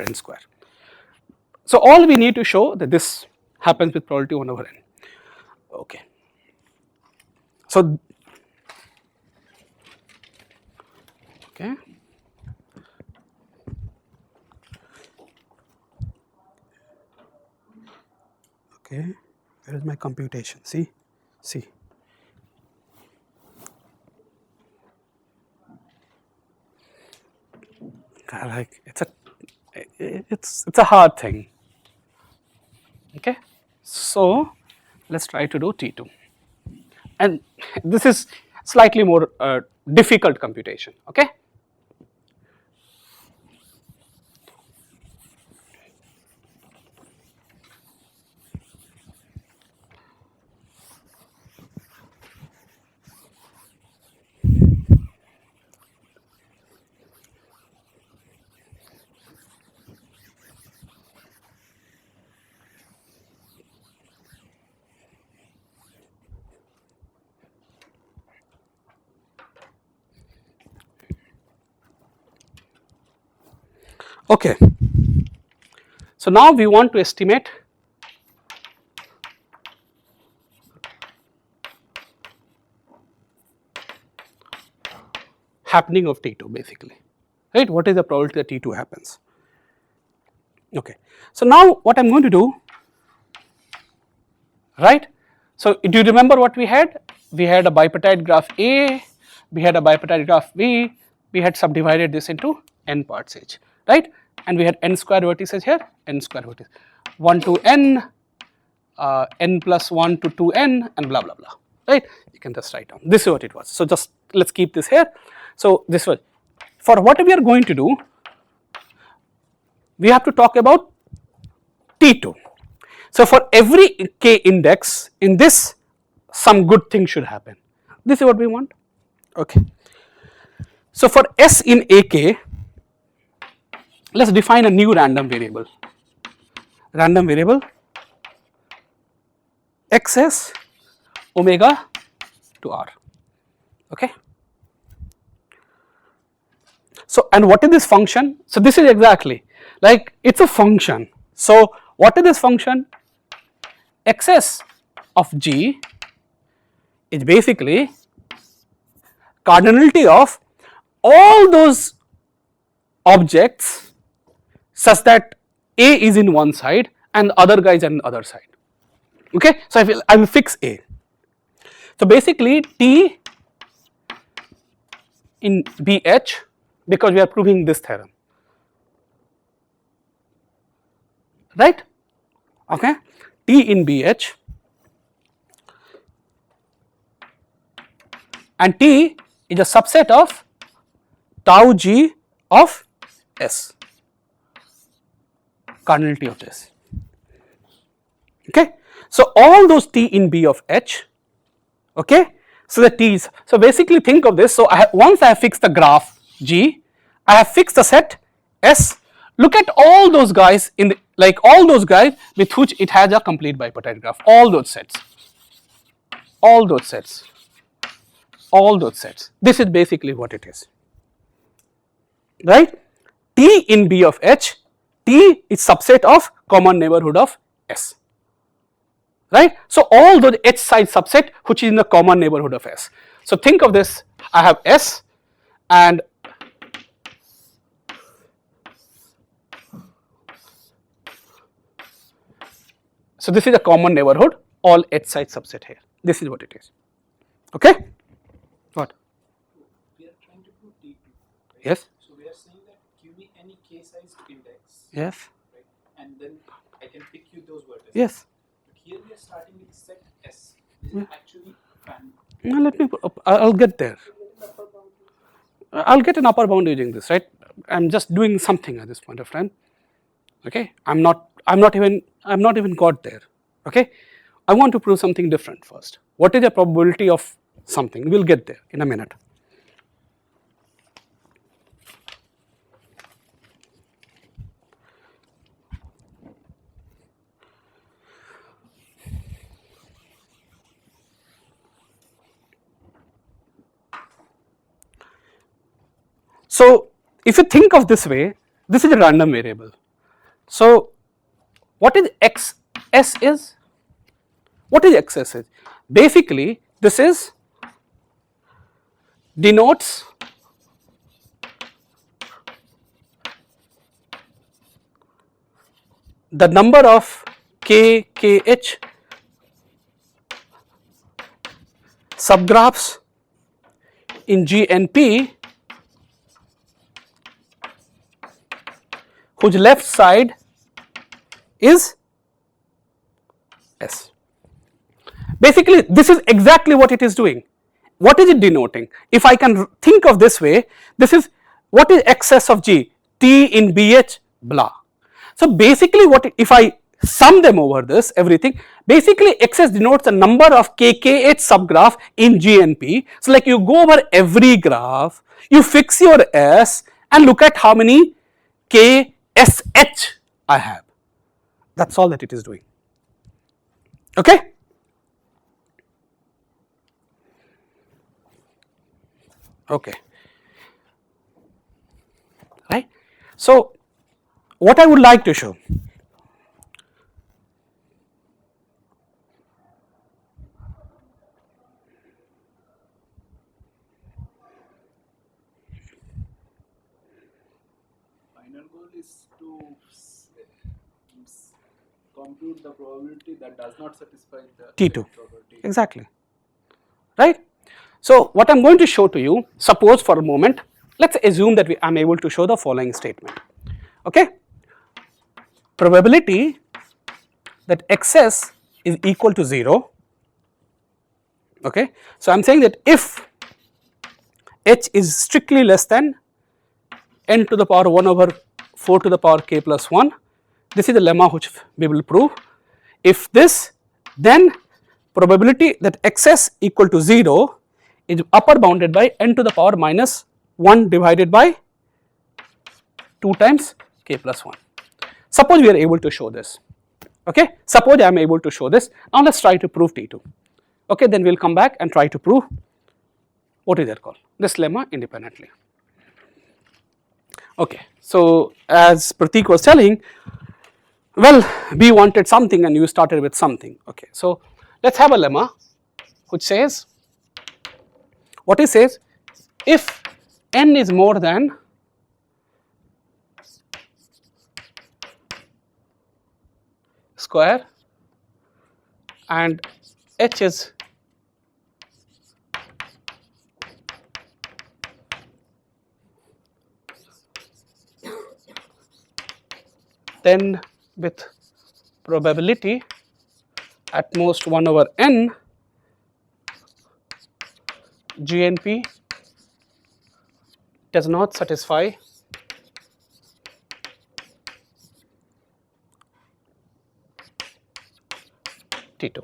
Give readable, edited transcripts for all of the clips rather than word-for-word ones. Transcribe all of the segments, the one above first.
n square. So all we need to show that this happens with probability 1 over n. Okay. So okay. Okay, where is my computation? See. Like it's a hard thing. Okay, so let's try to do T2, and this is slightly more difficult computation. Okay. Okay, so now we want to estimate happening of T2 basically, right? What is the probability that T2 happens? Okay, so now what I am going to do, right? So do you remember what we had? We had a bipartite graph A, we had a bipartite graph B, we had subdivided this into n parts each, right? And we had n square vertices here, n square vertices, 1 to n, n plus 1 to 2n, and blah blah blah, right? You can just write down. This is what it was. So just let's keep this here. So this was for what we are going to do. We have to talk about T2. So for every k index in this, some good thing should happen. This is what we want. Okay. So for S in AK, let's define a new random variable. Random variable XS omega to R. Okay. So and what is this function? So this is exactly like it's a function. So what is this function? XS of G is basically cardinality of all those objects such that A is in one side and the other guy is on the other side. Okay, so I will fix A. So basically T in BH, because we are proving this theorem, right? Okay, T in BH and T is a subset of tau G of S, cardinality of this. Okay, so all those T in B of H. Okay, so the T's. So basically think of this. So once I have fixed the graph G, I have fixed the set S. Look at all those guys in the, like all those guys with which it has a complete bipartite graph. All those sets. All those sets. All those sets. This is basically what it is. Right? T in B of H, T is subset of common neighborhood of S. Right? So all those H side subset which is in the common neighborhood of S. So think of this, I have S and so this is a common neighborhood, all H side subset here. This is what it is. Okay? What? We are trying to prove T2. Right? Yes. So we are saying that give me any k-sized index. Yes. Right? And then I can pick you those vertices. Yes. But here we are starting with set S. This is actually fan. Now let me, I'll get there. I'll get an upper bound using this, right? I'm just doing something at this point of time. Okay, I'm not even got there. Okay, I want to prove something different first. What is the probability of something? We'll get there in a minute. So if you think of this way, this is a random variable, So what is XS is? What is XS is? Basically this is denotes the number of KKH subgraphs in G and P whose left side is S. Basically this is exactly what it is doing. What is it denoting? If I can think of this way, this is what is excess of G? T in BH blah. So basically what if I sum them over this everything, basically excess denotes the number of KKH subgraph in G and P. So like you go over every graph, you fix your S and look at how many KSH I have. That's all that it is doing. Okay? Okay. Right? So what I would like to show, Final goal is to compute the probability that does not satisfy the T2. probability. Exactly. Right? So what I am going to show to you, suppose for a moment, let us assume that I am able to show the following statement. Okay? Probability that XS is equal to 0. Okay? So I am saying that if H is strictly less than n to the power 1 over 4 to the power k plus 1, this is the lemma which we will prove. If this, then probability that XS equal to 0 is upper bounded by n to the power minus 1 divided by 2 times k plus 1. Suppose we are able to show this. Okay, suppose I am able to show this. Now let us try to prove T2. Okay, then we will come back and try to prove what is that called, this lemma independently. Okay, so as Pratik was telling, well, we wanted something and you started with something. Okay, so let us have a lemma which says, what it says, if n is more than square and h is then with probability at most 1 over n, G and P does not satisfy T2.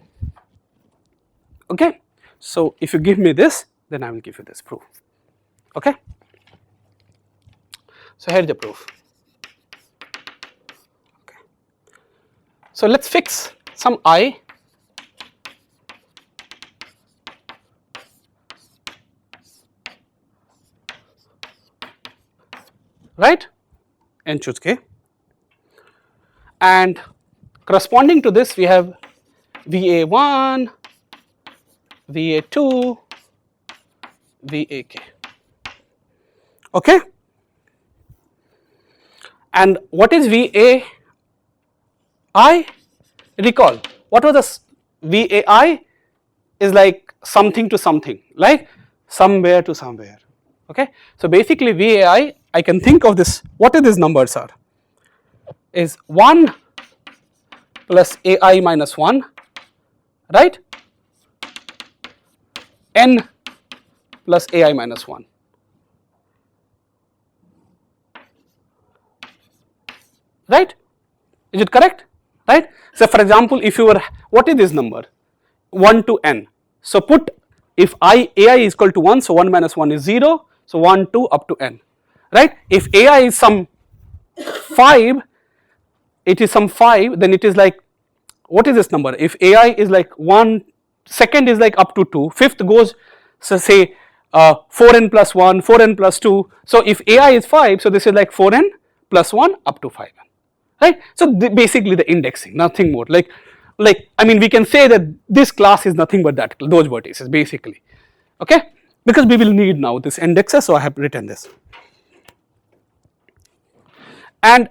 Okay, so if you give me this, then I will give you this proof. Okay, so here is the proof. Okay. So let us fix some I right, n choose k, and corresponding to this we have VA1, VA2, VAK. Okay, and what is VAI? Recall what was this? VAI is like something to something, like somewhere to somewhere. Okay, so basically VAI, I can think of this, what are these numbers are, is 1 plus AI minus 1, right, n plus AI minus 1. Right, is it correct? Right. So for example, if you were, what is this number, 1 to n, so put, if AI is equal to 1, so 1 minus 1 is 0, so 1, 2 up to n, right. If AI is some 5, it is some 5, then it is like, what is this number, if AI is like 1, second is like up to 2, fifth goes, so say 4n plus 1, 4n plus 2, so if AI is 5, so this is like 4n plus 1 up to 5n, right? So basically the indexing, nothing more. Like I mean, we can say that this class is nothing but that, those vertices basically, okay? Because we will need now this indexes, so I have written this. And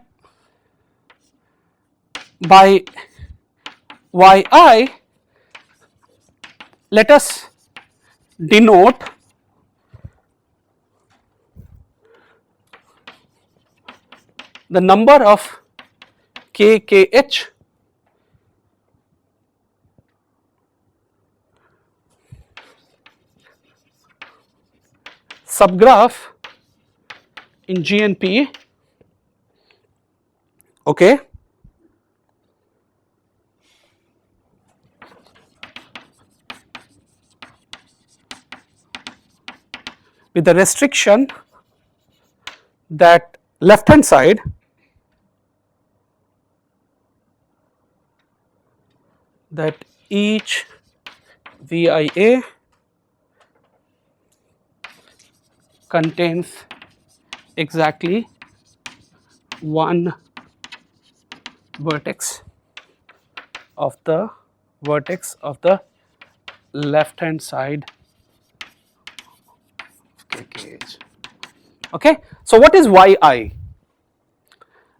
by yi, let us denote the number of KKH subgraph in GNP, okay, with the restriction that left hand side that each VIA contains exactly one vertex of the left hand side of KKH. Okay, so what is yi?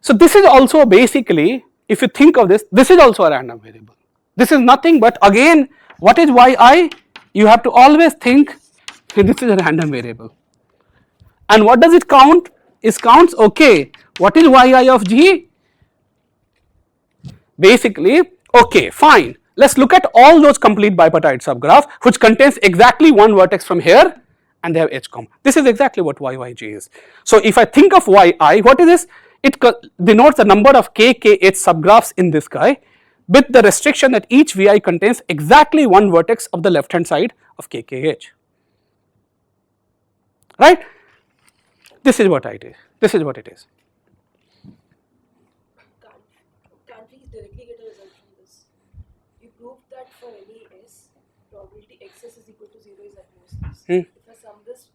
So this is also basically, if you think of this, this is also a random variable. This is nothing but, again, what is yi? You have to always think this is a random variable. And what does it count? It counts, okay, what is yi of G? Basically, okay, fine, let's look at all those complete bipartite subgraph which contains exactly one vertex from here and they have H comma. This is exactly what YYG is. So if I think of yi, what is this? It denotes the number of KKH subgraphs in this guy with the restriction that each VI contains exactly one vertex of the left hand side of KKH, right? This is what it is. This is what it is. Can't we directly get a result from this? You proved that for any S, probability xs is equal to 0 is at most this. If I sum this,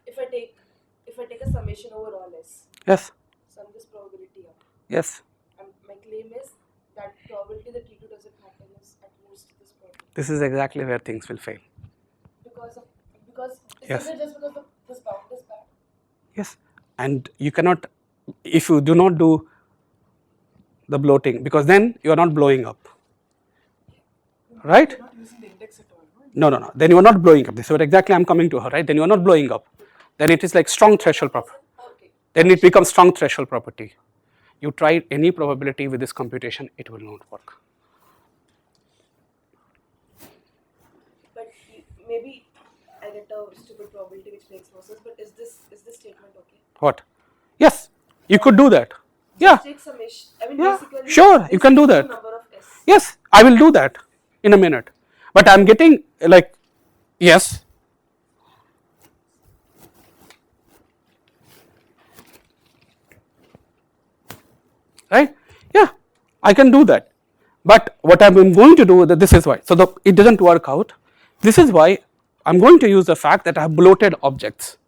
if I take a summation over all S, Yes. sum this probability up. Yes. And my claim is that probability that T2 doesn't happen is at most this probability. This is exactly where things will fail. Because Yes. is it just because this bound is bad? Yes, and you cannot, if you do not do the bloating, because then you are not blowing up, right? You're not using the index at all, No, then you are not blowing up. This is what exactly I am coming to her, right? Then you are not blowing up. Then it is like strong threshold property. Okay. Then it becomes strong threshold property. You try any probability with this computation, it will not work. But maybe I get a stupid probability which makes no sense. But is this statement okay? What? Yes, you could do that. Yeah. Take summation. I mean, Yeah, basically, sure, you can do that. Number of S. Yes, I will do that in a minute. But I am getting like, yes. Right? Yeah, I can do that. But what I am going to do, this is why. So it doesn't work out. This is why I am going to use the fact that I have bloated objects.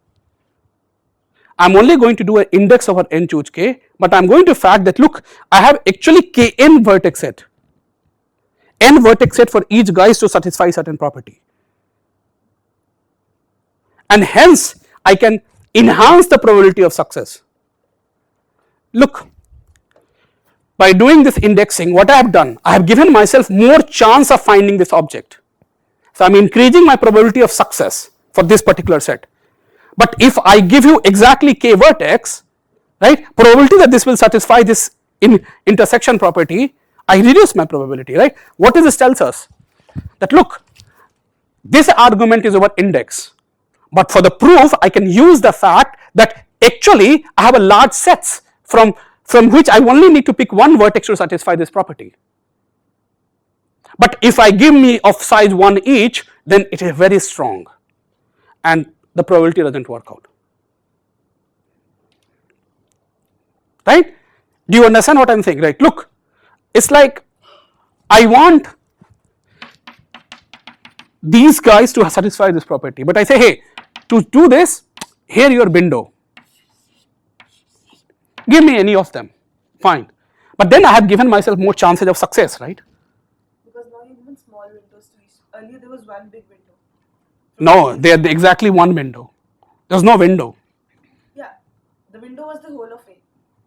I am only going to do an index over n choose k, but I am going to fact that, look, I have actually kn vertex set, n vertex set for each guys to satisfy certain property, and hence I can enhance the probability of success. Look, by doing this indexing, what I have done, I have given myself more chance of finding this object. So I am increasing my probability of success for this particular set. But if I give you exactly k vertex, right, probability that this will satisfy this intersection property, I reduce my probability, right? What does this tells us? That, look, this argument is over index, but for the proof I can use the fact that actually I have a large sets from which I only need to pick one vertex to satisfy this property. But if I give me of size 1 each, then it is very strong and the probability doesn't work out, right? Do you understand what I am saying? Right? Look, it's like I want these guys to satisfy this property, but I say, hey, to do this, here your window, give me any of them, fine. But then I have given myself more chances of success, right? Because now you given small windows to each. Earlier there was one big window. No, they are exactly one window. There's no window. Yeah, the window was the whole of A.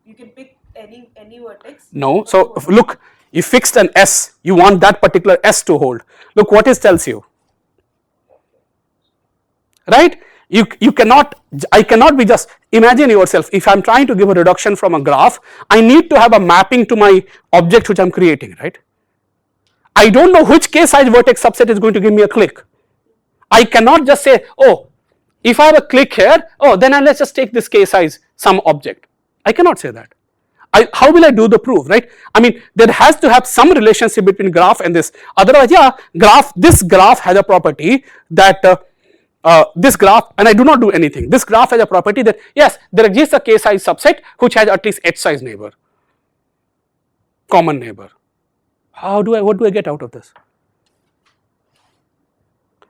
You can pick any vertex. No. of the So whole of look, you fixed an S. You want that particular S to hold. Look what it tells you. Right? You cannot, I cannot be just, imagine yourself, if I am trying to give a reduction from a graph, I need to have a mapping to my object which I am creating, right? I don't know which k size vertex subset is going to give me a click. I cannot just say, oh, if I have a click here, oh, then let's just take this k size some object. I cannot say that. How will I do the proof, right? I mean, there has to have some relationship between graph and this. Otherwise, yeah, this graph has a property that this graph, and I do not do anything. This graph has a property that yes, there exists a k size subset which has at least h size neighbor, common neighbor. What do I get out of this?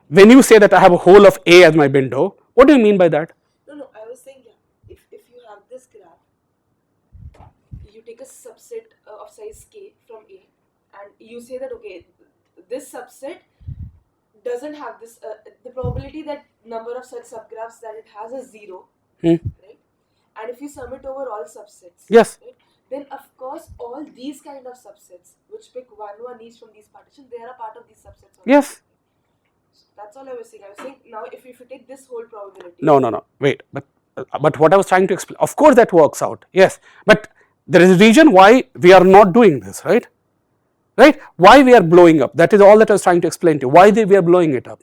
When you say that I have a whole of A as my window, what do you mean by that? No, I was saying, yeah, if you have this graph, you take a subset of size k from A, and you say that okay, this subset doesn't have this. The probability that number of such subgraphs that it has is 0, right? And if you sum it over all subsets, yes, right, then of course all these kind of subsets which pick one each from these partitions, they are a part of these subsets also. Yes. That's all I was saying. I was saying now if you take this whole probability. No. Wait, but what I was trying to explain, of course that works out. Yes, but there is a reason why we are not doing this, right? Right? Why we are blowing up? That is all that I was trying to explain to you. Why we are blowing it up,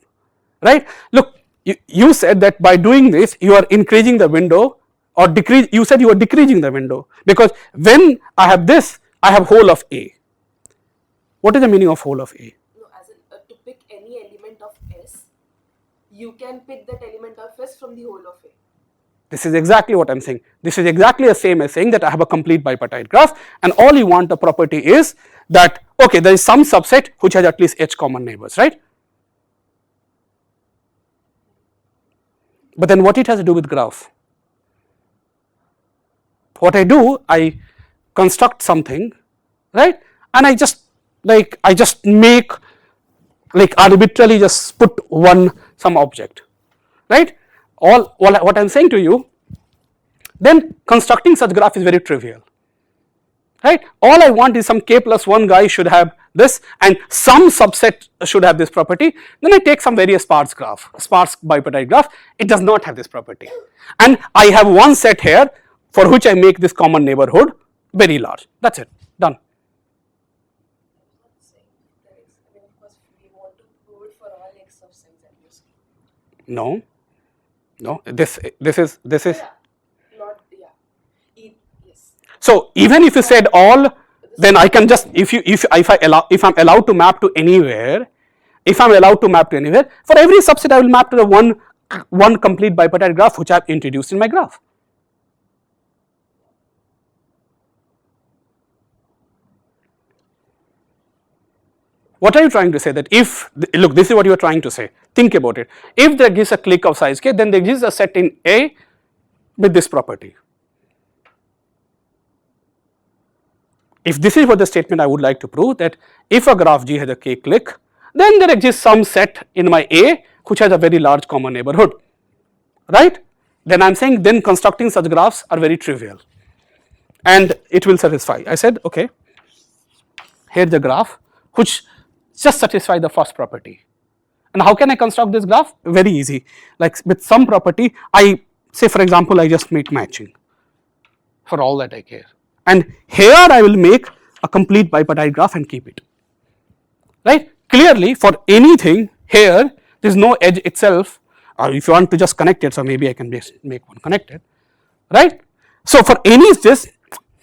right? Look, you said that by doing this you are increasing the window or decrease. You said you are decreasing the window because when I have this, I have whole of A. What is the meaning of whole of A? No, as in to pick any element of S, you can pick that element of S from the whole of A. This is exactly what I am saying. This is exactly the same as saying that I have a complete bipartite graph, and all you want the property is that okay, there is some subset which has at least h common neighbors, right? But then what it has to do with graph? What I do, I construct something, right? And I just make arbitrarily just put some object, right? What I am saying to you, then constructing such graph is very trivial, right? All I want is some k plus 1 guy should have this and some subset should have this property. Then I take some very sparse graph, sparse bipartite graph, it does not have this property, and I have one set here for which I make this common neighborhood very large. That's it, done. No, this is Yeah, not yeah. Yes. so even if you said all, then I can just if I'm allowed to map to anywhere, for every subset I will map to the one complete bipartite graph which I have introduced in my graph. What are you trying to say? That if, look, this is what you are trying to say. Think about it. If there exists a clique of size k, then there exists a set in A with this property. If this is what the statement I would like to prove, that if a graph G has a k clique, then there exists some set in my A which has a very large common neighborhood, right? Then I am saying then constructing such graphs are very trivial and it will satisfy. I said okay, here is the graph which just satisfy the first property. And how can I construct this graph? Very easy. Like with some property, I say for example, I just make matching for all that I care. And here I will make a complete bipartite graph and keep it. Right? Clearly for anything here, there is no edge itself, or if you want to just connect it, so maybe I can just make one connected. Right? So for any this,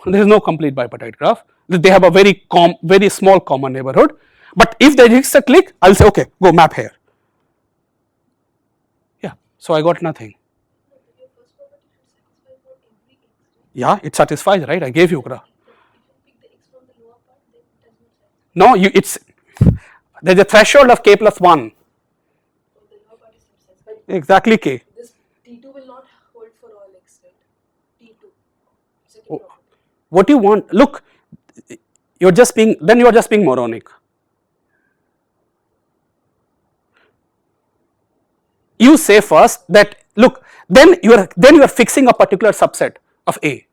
there is no complete bipartite graph. They have a very small common neighborhood. But if there is a clique, I will say okay, go map here. Yeah, so I got nothing. Yeah, it satisfies, right? I gave you graph. No, there's a threshold of k plus 1. Exactly k. This T2 will not hold for all x, right? T2. What do you want? Look, you are just being moronic. You say first that look, then you are fixing a particular subset of A.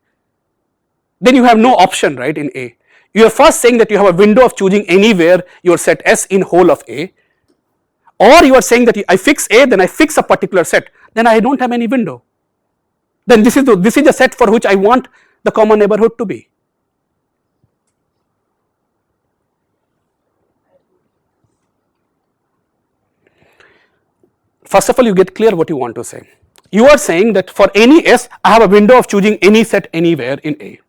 Then you have no option, right, in A. You are first saying that you have a window of choosing anywhere your set S in whole of A, or you are saying that I fix A, then I fix a particular set, then I don't have any window. Then this is the set for which I want the common neighborhood to be. First of all, you get clear what you want to say. You are saying that for any S, I have a window of choosing any set anywhere in A.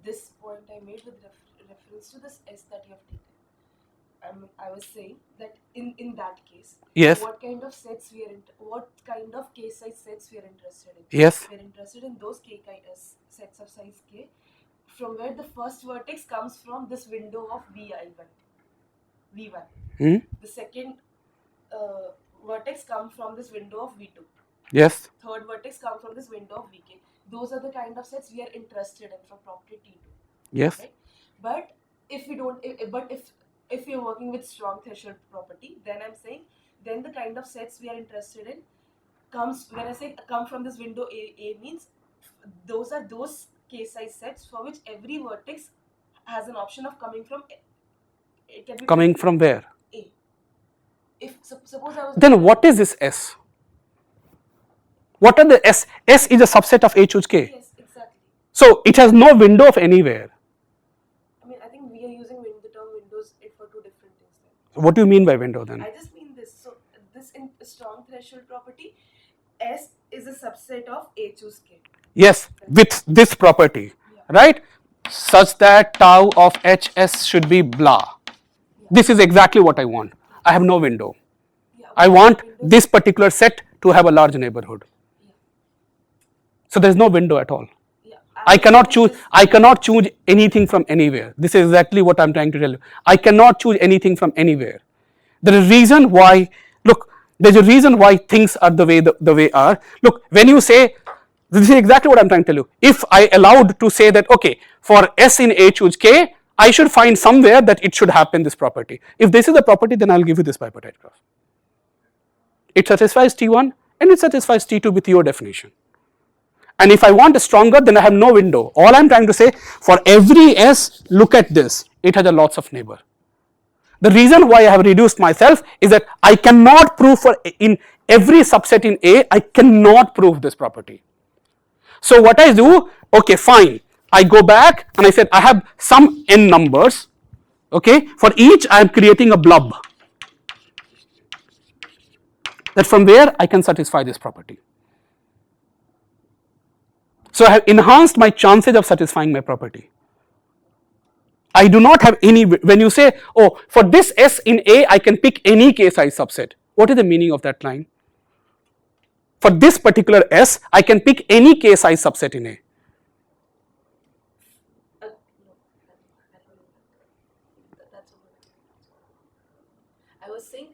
This point I made with reference to this S that you have taken. I was saying that in that case, Yes. what kind of sets what kind of k size sets we are interested in? Yes. We are interested in those sets of size k, from where the first vertex comes from this window of V1. The second vertex comes from this window of V2. Yes. Third vertex comes from this window of Vk. Those are the kind of sets we are interested in for property T2. Yes. Right? But if we don't, if you're working with strong threshold property, then I'm saying then the kind of sets we are interested in comes, when I say come from this window A means those are those k size sets for which every vertex has an option of coming from it can be Coming from where? A. If suppose I was Then what is this S? What are the S? S is a subset of A choose K. Yes, exactly. So it has no window of anywhere. I mean, I think we are using the term windows for two different things. Then. What do you mean by window then? I just mean this. So this in strong threshold property, S is a subset of A choose K. Yes, with this property, right? Such that tau of HS should be blah. This is exactly what I want. I have no window. I want this particular set to have a large neighborhood. So there is no window at all. I cannot choose anything from anywhere. This is exactly what I am trying to tell you. I cannot choose anything from anywhere. There is a reason why, look, there is a reason why things are the way are. Look, when you say, this is exactly what I am trying to tell you. If I allowed to say that, okay, for S in A choose K, I should find somewhere that it should happen this property. If this is the property, then I will give you this bipartite graph. It satisfies T1 and it satisfies T2 with your definition. And if I want a stronger, then I have no window. All I am trying to say, for every S, look at this, it has a lots of neighbor. The reason why I have reduced myself is that I cannot prove for in every subset in A, I cannot prove this property. So what I do, okay, fine, I go back and I said I have some n numbers, okay, for each I am creating a blob, that from where I can satisfy this property. So I have enhanced my chances of satisfying my property. I do not have any, when you say, oh, for this S in A, I can pick any k size subset. What is the meaning of that line? For this particular S, I can pick any k size subset in A. I was saying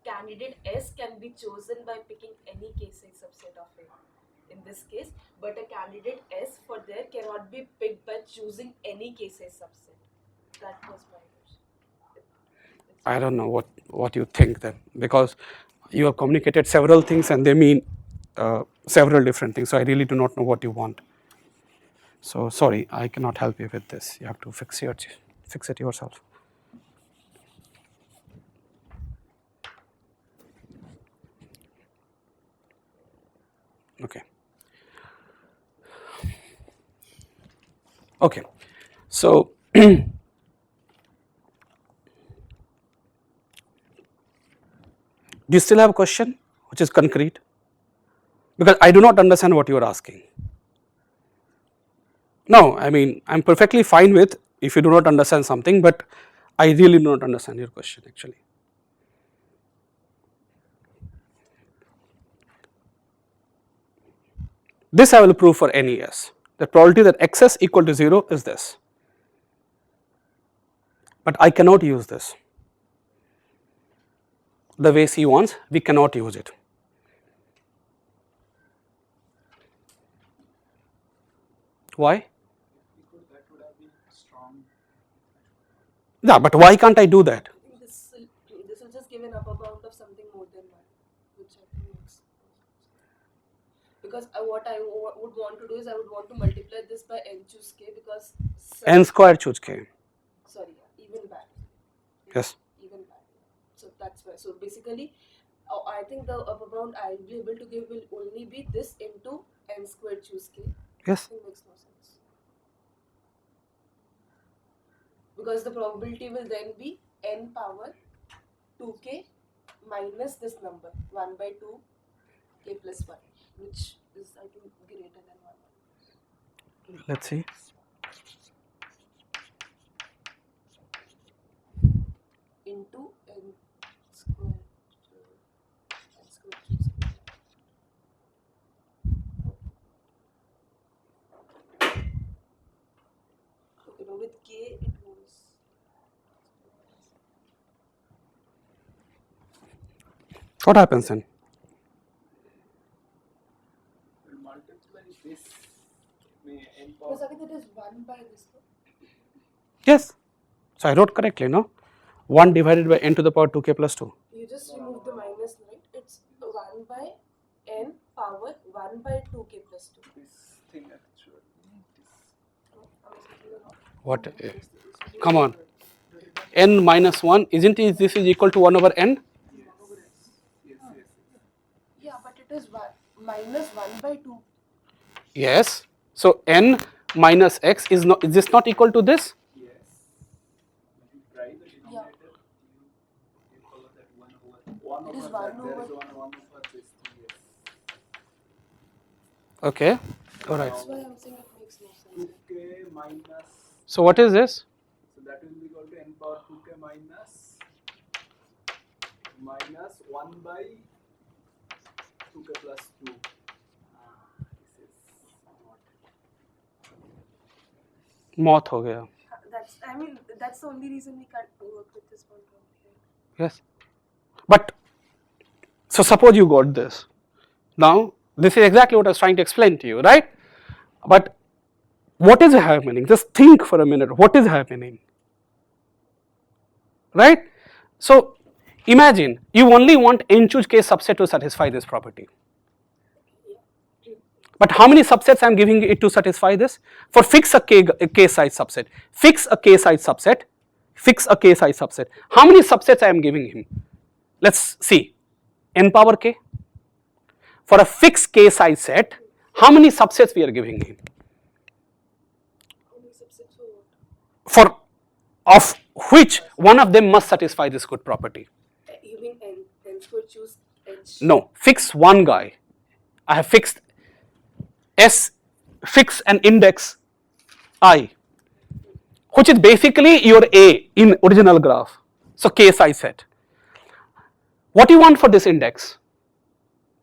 candidate S can be chosen by picking any k size subset of A. In this case, but a candidate S for there cannot be picked by choosing any k size subset. That was my question. I don't know what you think then, because you have communicated several things and they mean several different things. So I really do not know what you want. So sorry, I cannot help you with this. You have to fix it yourself. Okay. Okay. So do you still have a question which is concrete? Because I do not understand what you are asking. No, I mean, I am perfectly fine with if you do not understand something, but I really do not understand your question actually. This I will prove for any S. The probability that XS equal to 0 is this. But I cannot use this. The way C wants, we cannot use it. Why? Yeah, but why can't I do that? I think this will just give an upper bound of something more than 1, which I think makes because what I would want to do is I would want to multiply this by n choose k because N square choose k. sorry, even bad. Yes. Even bad. So that's why. So basically, I think the upper bound I'll be able to give will only be this into n squared choose k. Yes. It makes no sense. Because the probability will then be n power 2k minus this number 1 by 2 k plus 1, which is I think greater than 1. Let's see. Into n squared choose k. Okay, now with k it was. What happens then? We'll multiply this n No, power. Saket, it is 1 by this. Yes. So I wrote correctly, no? 1 divided by n to the power 2k plus 2. You just remove the minus, right? It's 1 by n power 1 by 2k plus 2. This thing actually. What? Come on. N minus 1, isn't it this is equal to 1 over n? Yes. Yeah, but it is minus 1 by 2. Yes. So n minus x is this not equal to this? Yes. When you try the denominator, you follow that 1 It is over 1 that. There over- is 1 over this. Yes. Okay. All right. That's why I'm saying it makes no sense. 2k minus. So what is this? So that will be equal to n power 2k minus 1 by 2k plus 2. This is not. मौत हो गया. That's the only reason we can't work with this one. Yes. But so suppose you got this. Now this is exactly what I was trying to explain to you, right? But what is happening? Just think for a minute. What is happening? Right? So imagine you only want n choose k subset to satisfy this property. But how many subsets I am giving it to satisfy this? For fix a k size subset, fix a k size subset, fix a k size subset. How many subsets I am giving him? Let's see. N power k. For a fixed k size set, how many subsets we are giving him? How many subsets for what? For of which one of them must satisfy this good property? You mean n squared choose h? No, fix one guy. I have fixed S, fix an index I, which is basically your A in original graph. So k size set. What do you want for this index?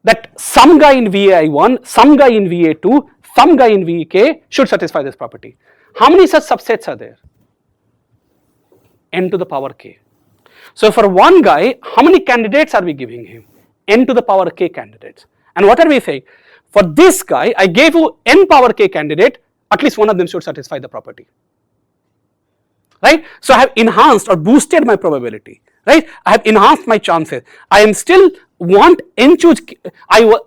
That some guy in VAI1, some guy in VA2, some guy in VK should satisfy this property. How many such subsets are there? N to the power k. So for one guy, how many candidates are we giving him? N to the power k candidates. And what are we saying? For this guy, I gave you n power k candidate, at least one of them should satisfy the property. Right? So I have enhanced or boosted my probability. Right? I have enhanced my chances. I am still want n choose k,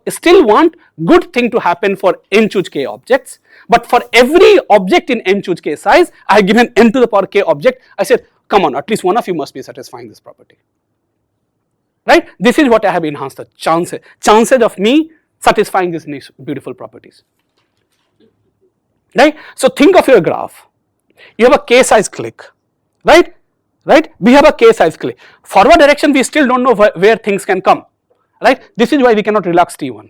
still want good thing to happen for n choose k objects, but for every object in n choose k size, I have given n to the power k object. I said, come on, at least one of you must be satisfying this property. Right? This is what I have enhanced the chances of me satisfying these nice, beautiful properties. Right? So think of your graph. You have a k size click, right? Right? We have a k size click. Forward direction, we still don't know where things can come, right? This is why we cannot relax T1,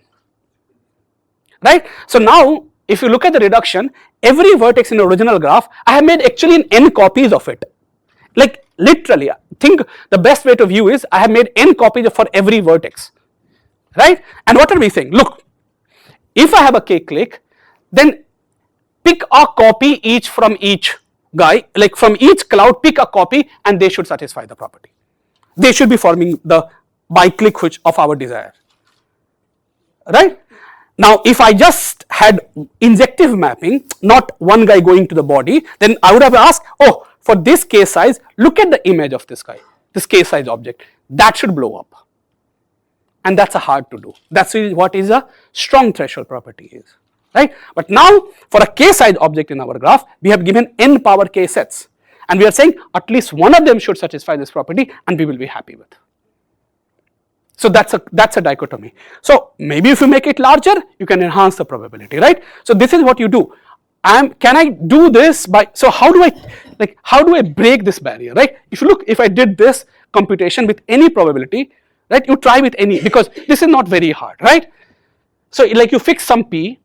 right? So now, if you look at the reduction, every vertex in the original graph, I have made actually n copies of it. Like literally, think the best way to view is I have made n copies for every vertex, right? And what are we saying? Look, if I have a k click, then pick a copy each from each guy, like from each cloud, pick a copy and they should satisfy the property. They should be forming the bi-click which of our desire, right? Now, if I just had injective mapping, not one guy going to the body, then I would have asked, oh, for this case size, look at the image of this guy, this case size object, that should blow up. And that's a hard to do. That's what is a strong threshold property is, right? But now for a case size object in our graph, we have given n power k sets, and we are saying at least one of them should satisfy this property, and we will be happy with. So that's a dichotomy. So maybe if you make it larger, you can enhance the probability, right? So this is what you do. Can I do this by, so how do I break this barrier, right? If you look, if I did this computation with any probability, right, you try with any, because this is not very hard, right? So like you fix some p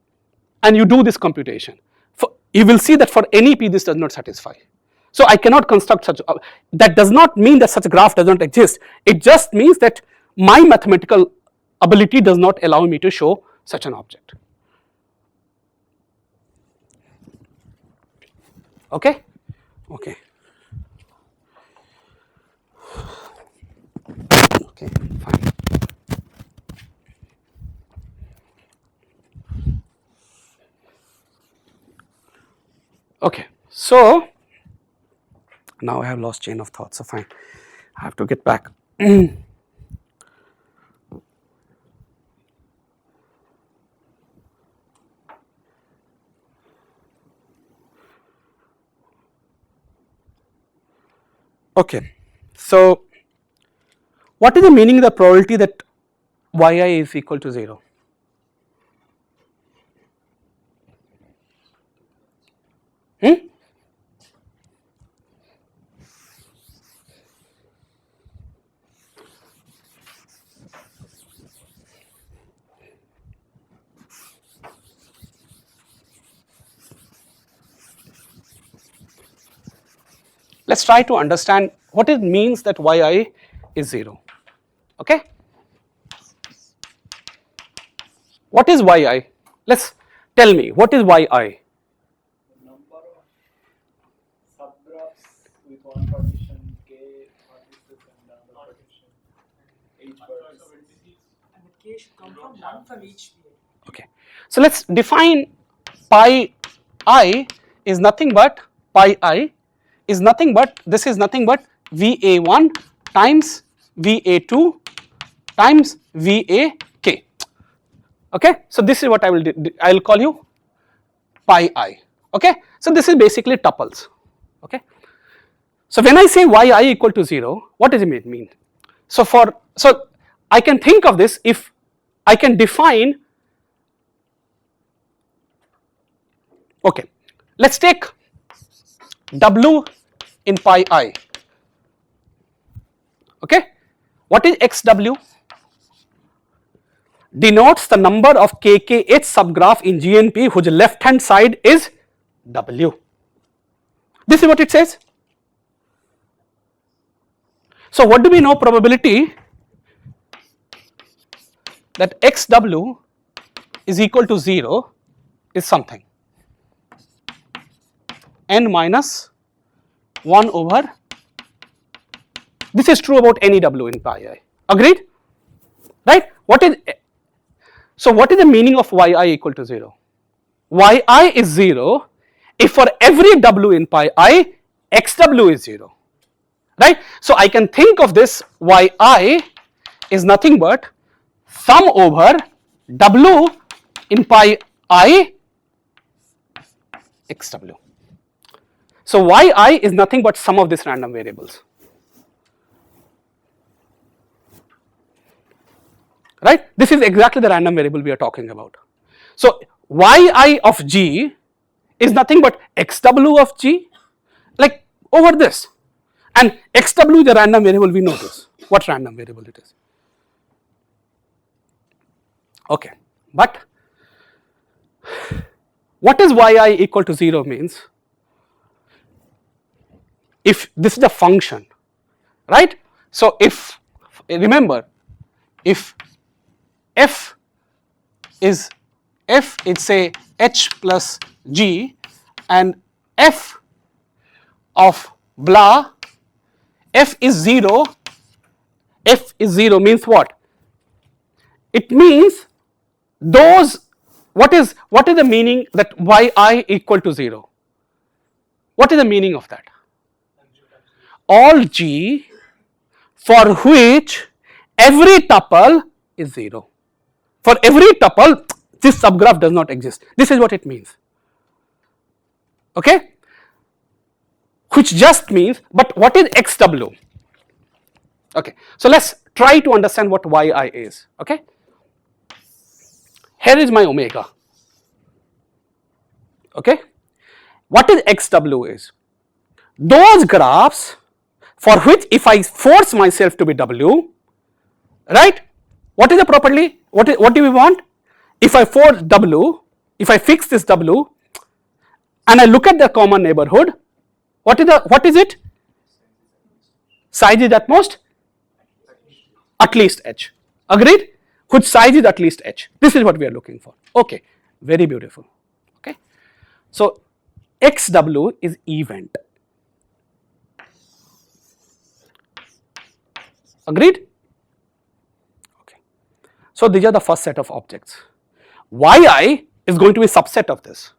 and you do this computation, you will see that for any p this does not satisfy. So I cannot construct such, that does not mean that such a graph does not exist, it just means that my mathematical ability does not allow me to show such an object. Okay? Okay. Okay, fine. Okay, so now I have lost chain of thought, so fine. I have to get back. Okay, so what is the meaning of the probability that yi is equal to 0? Let us try to understand what it means that yi is 0. Okay? What is yi? Let's tell me, what is yi? The number of subgraphs with one partition, k vertices and another partition, each vertices. And the k should come from one from each PA. Okay. So let us define pi I is nothing but, pi I is nothing but, this is nothing but VA1 times VA2 times VAK. Okay, so this is what I will call you pi I. Okay, so this is basically tuples. Okay, so when I say yi equal to 0, what does it mean? So I can think of this if I can define. Okay, let's take W in pi I. Okay, what is XW? Denotes the number of KKH subgraph in GNP whose left hand side is W. This is what it says. So what do we know probability that XW is equal to 0 is something n minus 1 over, this is true about any W in pi I, agreed, right? So what is the meaning of yi equal to 0? Yi is 0 if for every W in pi I, XW is 0, right? So I can think of this yi is nothing but sum over W in pi I XW. So yi is nothing but sum of these random variables, right? This is exactly the random variable we are talking about. So yi of g is nothing but xw of g, like over this, and xw is the random variable, we know this, what random variable it is. Okay, but what is yi equal to 0 means? If this is a function, right? So if, remember, if f is say h plus g and f of blah, f is 0 means what? It means those, what is the meaning that yi equal to 0? What is the meaning of that? all G for which every tuple is 0. For every tuple, this subgraph does not exist. This is what it means. Okay? Which just means, but what is XW? Okay, so let's try to understand what yi is. Okay, here is my omega. Okay, what is XW is? Those graphs for which if I force myself to be W, right? What is the property? What do we want? If I force W, if I fix this W, and I look at the common neighborhood, what is it? Size is at most at least H. Agreed? Which size is at least H? This is what we are looking for. Okay, very beautiful. Okay, so XW is event. Agreed? Okay. So these are the first set of objects. Yi is going to be subset of this.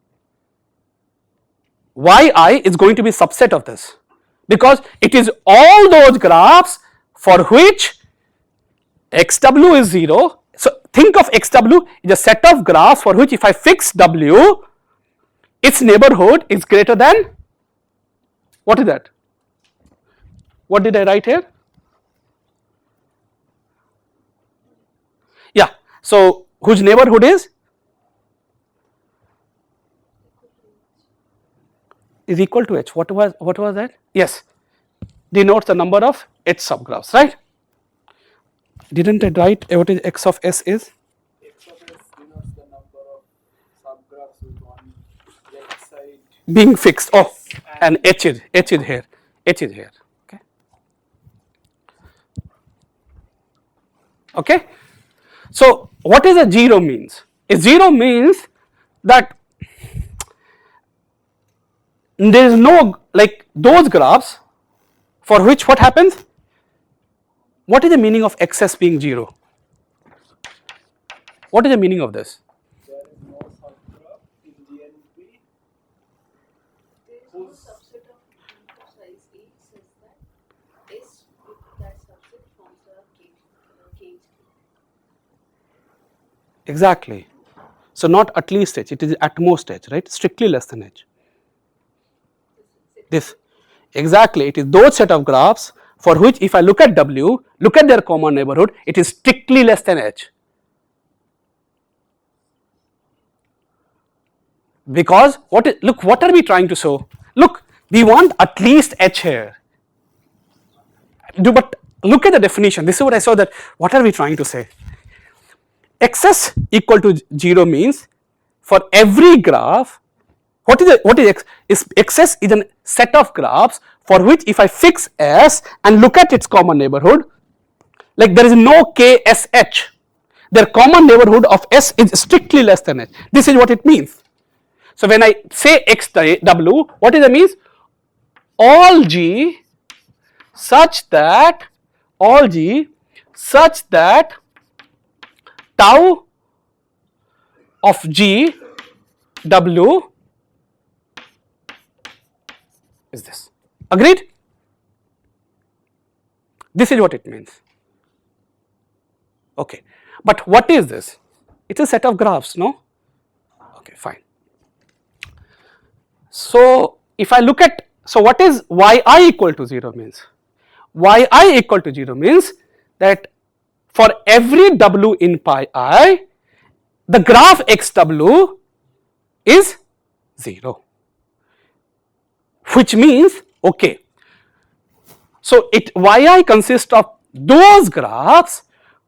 Yi is going to be subset of this because it is all those graphs for which XW is 0. So think of XW is a set of graphs for which if I fix W, its neighborhood is greater than, what is that? What did I write here? Yeah, so whose neighborhood is equal to H. What was that? Yes, denotes the number of H subgraphs, right? Didn't I write what is X of S is? X of S denotes the number of subgraphs with one x side Being fixed. Oh, and H is here. H is here. Okay. Okay. So what is a 0 means? A 0 means that there is no, like those graphs for which what happens? What is the meaning of XS being 0? What is the meaning of this? there is no subgraph in GNP There is no subset of size A such that S with that subset forms a cage. Exactly. So not at least H, it is at most H, right? Strictly less than H. This, exactly, it is those set of graphs for which if I look at W, look at their common neighborhood, it is strictly less than H. Because look, what are we trying to show? Look, we want at least H here. But look at the definition. This is what I saw, that what are we trying to say? XS equal to 0 means for every graph, what is X? XS is a set of graphs for which if I fix S and look at its common neighborhood, like there is no KSH, their common neighborhood of S is strictly less than H. This is what it means. So when I say XW, what does it mean? All G such that tau of G W is this. Agreed? This is what it means. Okay, but what is this? It's a set of graphs, no? Okay, fine. So if I look at, so what is yi equal to 0 means? Yi equal to 0 means that for every w in pi I, the graph xw is 0, which means, okay, so yi consists of those graphs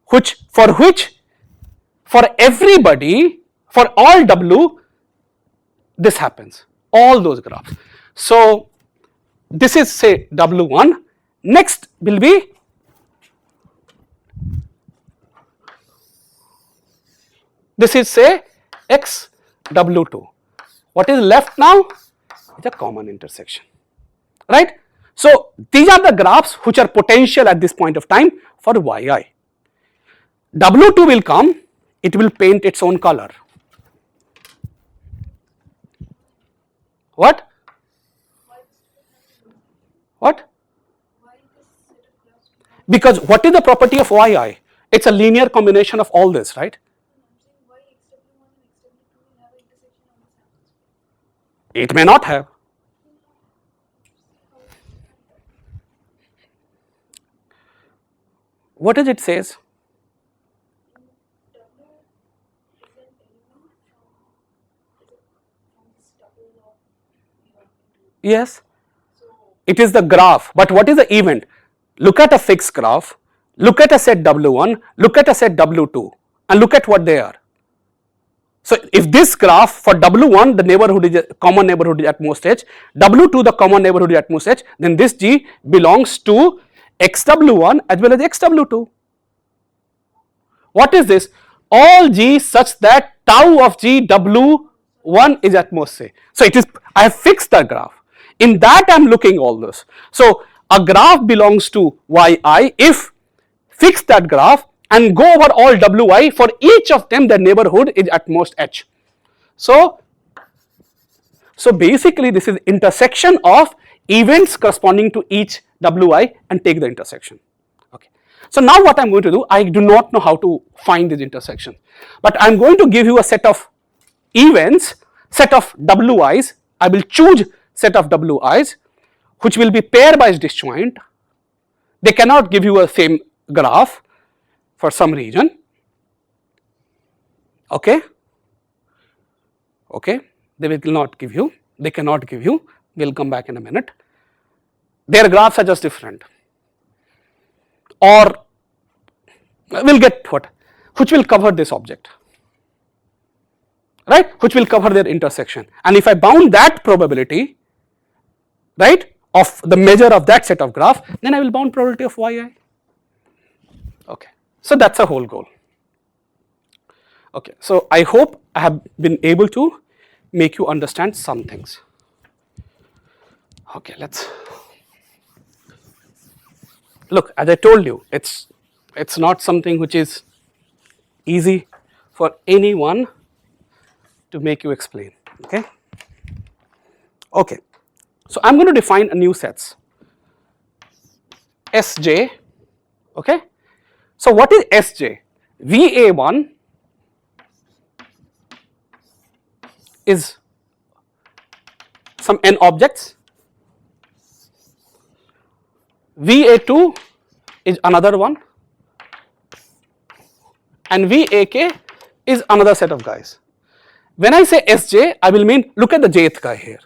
which for everybody, for all w, this happens, all those graphs. So this is say w1, next will be this is say xw2. What is left now? It's a common intersection, right? So these are the graphs which are potential at this point of time for yi. W2 will come, it will paint its own color. What? Because what is the property of yi? It's a linear combination of all this, right? I'm saying why XW1 and XW2 will have an intersection on the sample space. It may not have. What does it says? W is an element from this double of V1 into. Yes. So It is the graph, but what is the event? Look at a fixed graph, look at a set W1, look at a set W2 and look at what they are. So if this graph for W1 the neighborhood is common neighborhood is at most h, W2 the common neighborhood is at most h, then this G belongs to XW1 as well as XW2. What is this? All G such that tau of G W1 is at most say. So it is, I have fixed the graph. In that I am looking all this. So a graph belongs to yi if fix that graph and go over all wi, for each of them the neighborhood is at most h. So basically this is intersection of events corresponding to each wi and take the intersection. Okay. So now what I am going to do, I do not know how to find this intersection, but I am going to give you a set of events, set of wi's, I will choose set of wi's which will be pairwise disjoint. They cannot give you a same graph for some reason. Okay, they will not give you, they cannot give you, we will come back in a minute. Their graphs are just different, or we will get what, which will cover this object, right, which will cover their intersection, and if I bound that probability, right, of the measure of that set of graph, then I will bound probability of yi. Okay, so that is a whole goal. Okay, so I hope I have been able to make you understand some things. Okay, let's look, as I told you, it's not something which is easy for anyone to make you explain. Okay, okay, so I'm going to define a new sets Sj. Okay, so what is Sj? Va1 is some n objects, Va2 is another one, and Vak is another set of guys. When I say Sj, I will mean look at the jth guy here.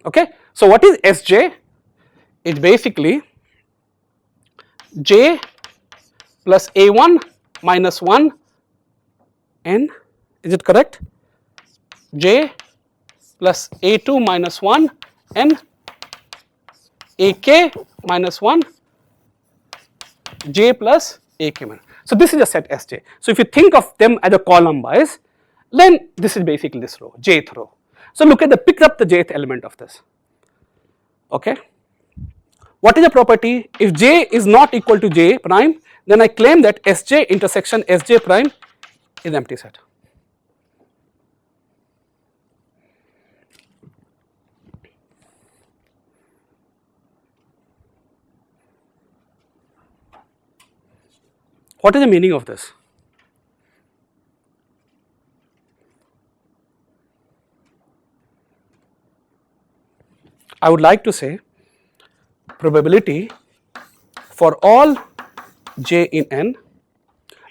Okay, so what is Sj? It's basically j plus a1 minus 1 n, is it correct? J plus a2 minus 1 n, ak minus 1 j plus ak minus. So this is a set Sj. So if you think of them as a column wise, then this is basically this row, jth row. So look at the, pick up the jth element of this. Okay, what is the property? If j is not equal to j prime, then I claim that Sj intersection Sj prime is empty set. What is the meaning of this? I would like to say probability for all j in n.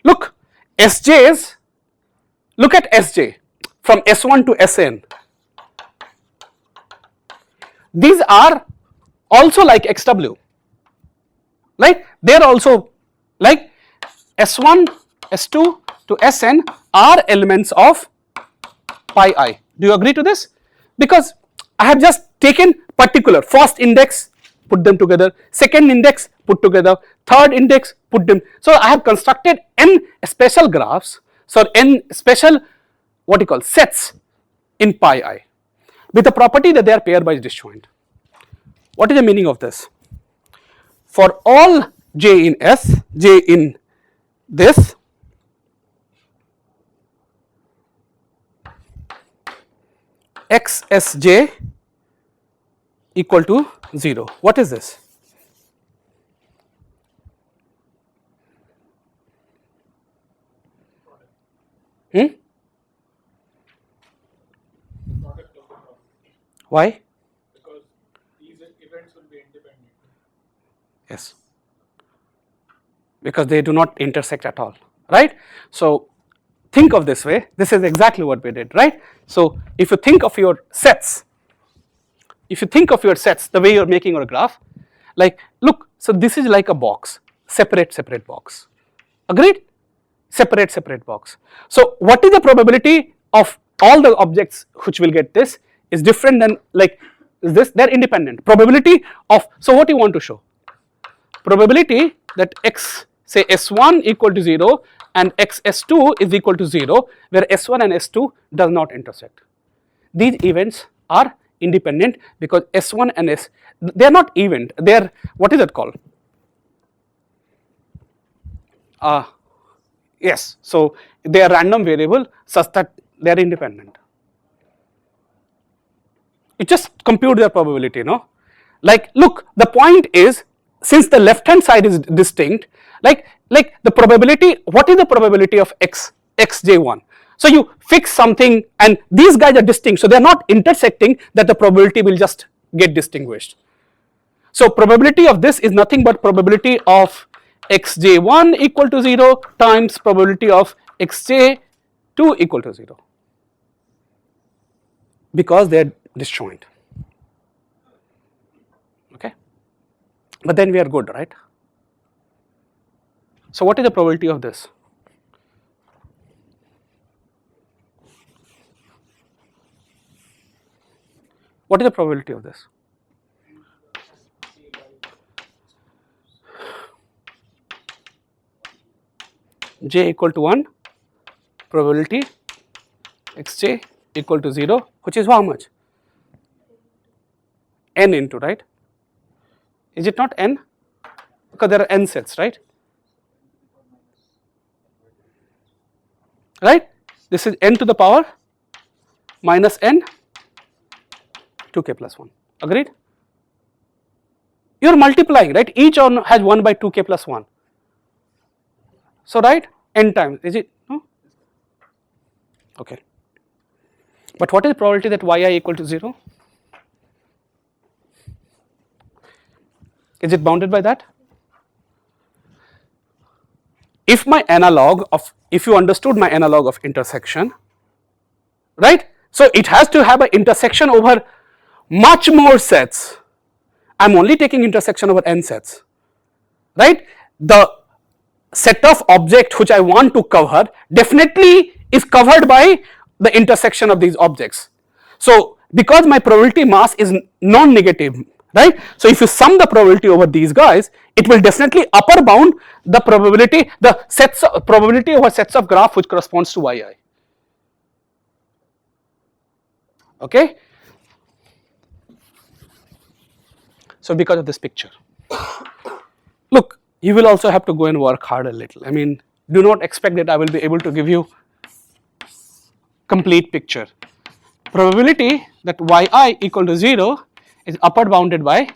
Look, Sj's, look at Sj from S1 to Sn. These are also like XW, right? They are also like S1, S2 to Sn are elements of pi I. Do you agree to this? Because I have just taken particular first index, put them together, second index, put together, third index, put them. So I have constructed n special graphs, so n special what you call sets in pi I with the property that they are pairwise disjoint. What is the meaning of this? For all j in S, j in this, XSJ equal to 0. What is this? Product of the probability. Why? Because these events will be independent. Yes, because they do not intersect at all, right? So think of this way, this is exactly what we did, right? So if you think of your sets, the way you are making your graph, like look, so this is like a box, separate box, agreed? Separate box. So what is the probability of all the objects which will get this is different than like this, they're independent. Probability of, so what you want to show? Probability that x, say S1 equal to 0 and x S2 is equal to 0, where S1 and S2 does not intersect. These events are independent because S1 and S, they are not event, they are, what is that called? Yes, so they are random variable such that they are independent. You just compute their probability, no? Like look, the point is, since the left hand side is distinct, like the probability, what is the probability of xj1? So you fix something and these guys are distinct, so they are not intersecting, that the probability will just get distinguished. So probability of this is nothing but probability of xj1 equal to 0 times probability of xj2 equal to 0, because they are disjoint. Okay, but then we are good, right? So what is the probability of this? What is the probability of this? J equal to 1, probability xj equal to 0, which is how much? N into, right? Is it not n? Because there are n sets, right? Right? This is n to the power minus n 2k plus 1, agreed? You are multiplying, right? Each one has 1 by 2k plus 1. So right, n times, is it? No? Okay. But what is the probability that yi equal to 0? Is it bounded by that? If my analog of, if you understood my analog of intersection, right? So it has to have an intersection over much more sets. I am only taking intersection over n sets, right? The set of object which I want to cover definitely is covered by the intersection of these objects. So because my probability mass is non-negative, right? So if you sum the probability over these guys, it will definitely upper bound the probability, the sets of probability over sets of graph which corresponds to yi. Okay. So because of this picture, look, you will also have to go and work hard a little. I mean, do not expect that I will be able to give you complete picture. Probability that yi equal to 0 is upper bounded by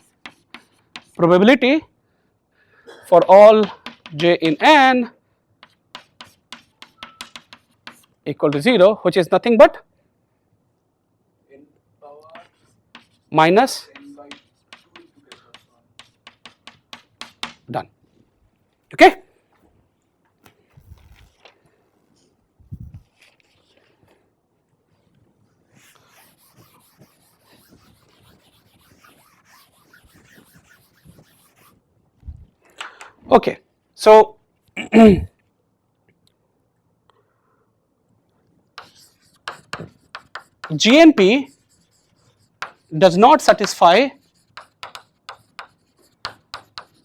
probability for all j in n equal to 0, which is nothing but N power minus n by 2 into k plus 1. done. Okay. Okay, so GNP does not satisfy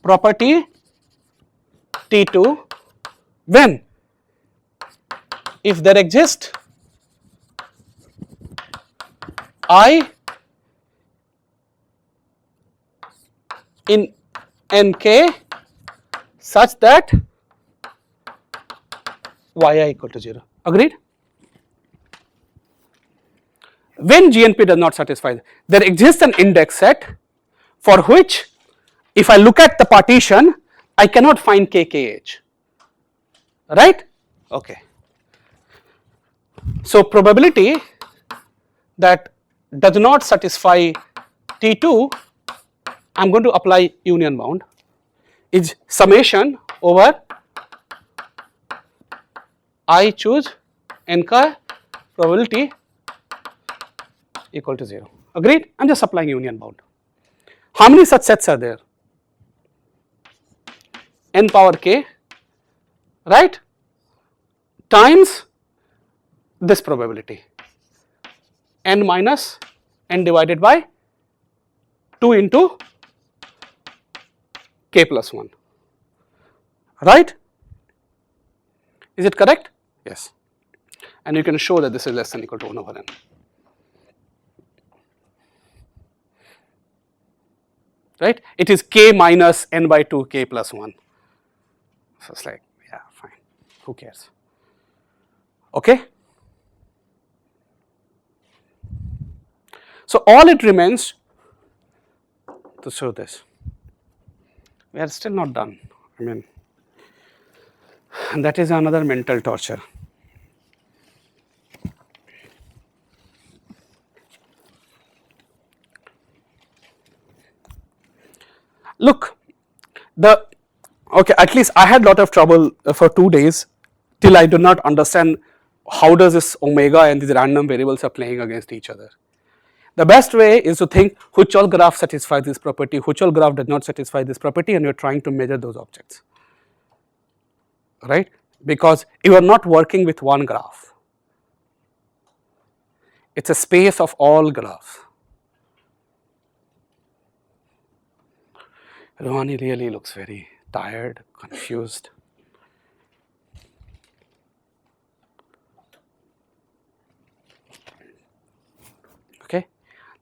property T2 when, if there exists I in nk such that yi equal to 0, agreed? When GNP does not satisfy, there exists an index set for which if I look at the partition I cannot find KKH, right? Okay. So probability that does not satisfy T2, I am going to apply union bound, is summation over I choose n ka probability equal to 0. Agreed? I am just applying union bound. How many such sets are there? N power k, right, times this probability, n minus n divided by 2 into k plus 1, right? Is it correct? Yes. And you can show that this is less than or equal to 1 over n. Right? It is k minus n by 2 k plus 1. So it's like, yeah, fine, who cares? Okay. So all it remains to show this. We are still not done. I mean, that is another mental torture. Look, okay, at least I had lot of trouble for 2 days till I do not understand how does this omega and these random variables are playing against each other. The best way is to think which all graph satisfies this property, which all graph does not satisfy this property, and you are trying to measure those objects, right? Because you are not working with one graph, it is a space of all graphs. Rohani really looks very tired, confused. Okay,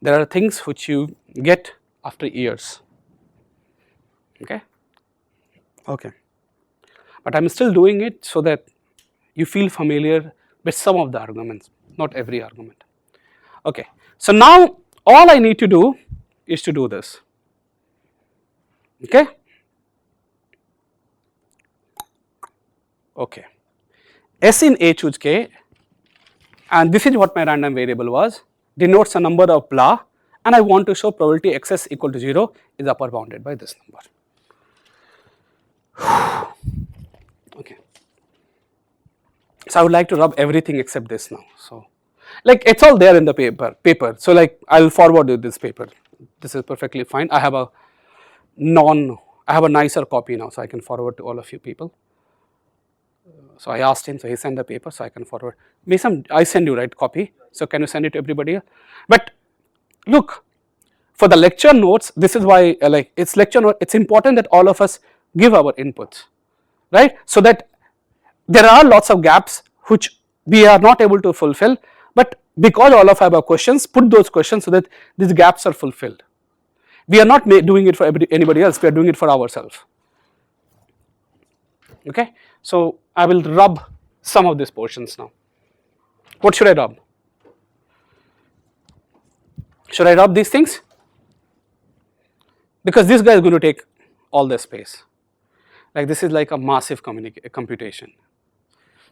there are things which you get after years. Okay, okay, but I am still doing it so that you feel familiar with some of the arguments, not every argument. Okay, so now all I need to do is to do this. Okay, okay, S in A choose K, and this is what my random variable was, denotes a number of blah, and I want to show probability xs equal to 0 is upper bounded by this number. Okay, so I would like to rub everything except this now. So like it's all there in the paper. So like I'll forward you this paper. This is perfectly fine. I have a nicer copy now, so I can forward to all of you people. So I asked him, so he sent the paper, so I can forward. I send you right copy. So can you send it to everybody? But look, for the lecture notes, this is why like it's lecture note. It's important that all of us give our inputs, right? So that there are lots of gaps which we are not able to fulfill, but because all of us have questions, put those questions so that these gaps are fulfilled. We are not doing it for anybody else, we are doing it for ourselves. Okay, so I will rub some of these portions now. What should I rub? Should I rub these things? Because this guy is going to take all the space. Like this is like a massive computation.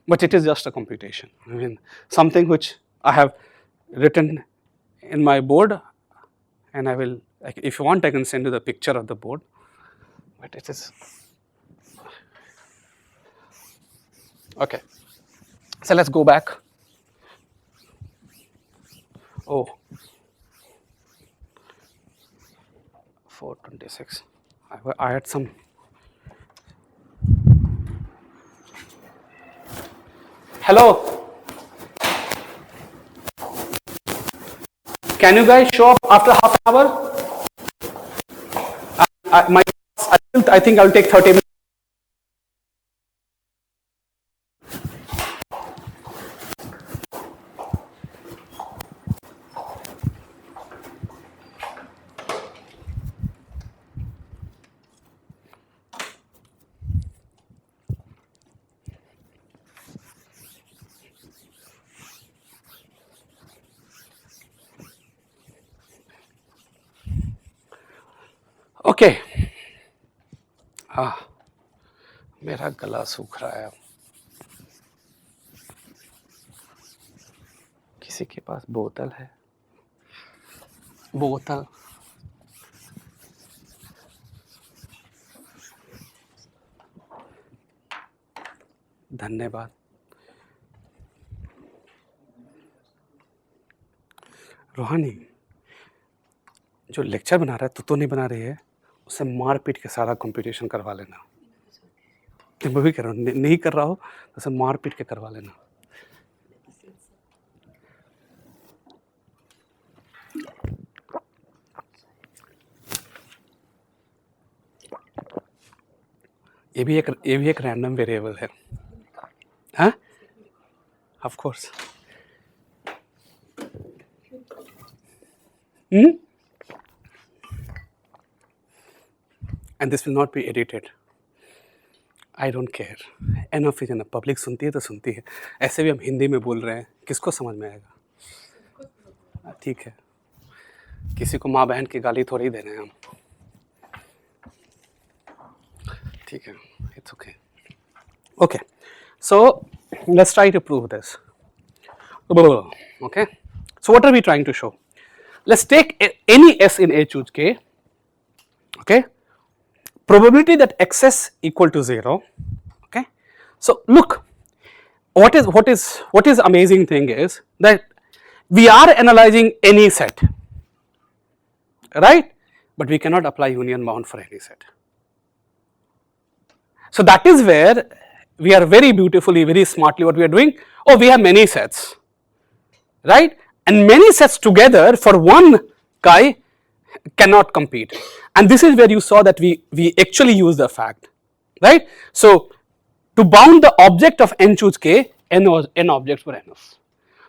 But it is just a computation. I mean, something which I have written in my board, and I will, like, if you want, I can send you the picture of the board. But it is okay. So let's go back. Oh, 426. I had some. Hello. Can you guys show up after half an hour? I think I'll take 30 minutes. Okay हाँ मेरा गला सूख रहा है. किसी के पास बोतल है? बोतल. धन्यवाद. रोहानी जो लेक्चर बना रहा है तो नहीं बना रही है, उससे मार पीट के सारा कंप्यूटेशन करवा लेना. मैं भी कर रहा हूँ, नहीं कर रहा हो तो उसे मार पीट के करवा लेना. ये भी एक रैंडम वेरिएबल है. हाँ of course. And this will not be edited. I don't care. Enough is enough. Public सुनती है तो सुनती है. ऐसे भी हम हिंदी में बोल रहे हैं, किसको समझ में आएगा? ठीक है, किसी को माँ बहन की गाली थोड़ी दे रहे हैं हम. ठीक है, it's okay. Okay, so let's try to prove this. Okay, so what are we trying to show? Let's take any S in A choose K. Okay, probability that XS equal to 0. Okay, so look, what is amazing thing is that we are analyzing any set, right? But we cannot apply union bound for any set. So that is where we are very beautifully, very smartly what we are doing. Oh, we have many sets, right? And many sets together for one guy cannot compete. And this is where you saw that we actually use the fact, right? So to bound the object of n choose k, n objects were enough.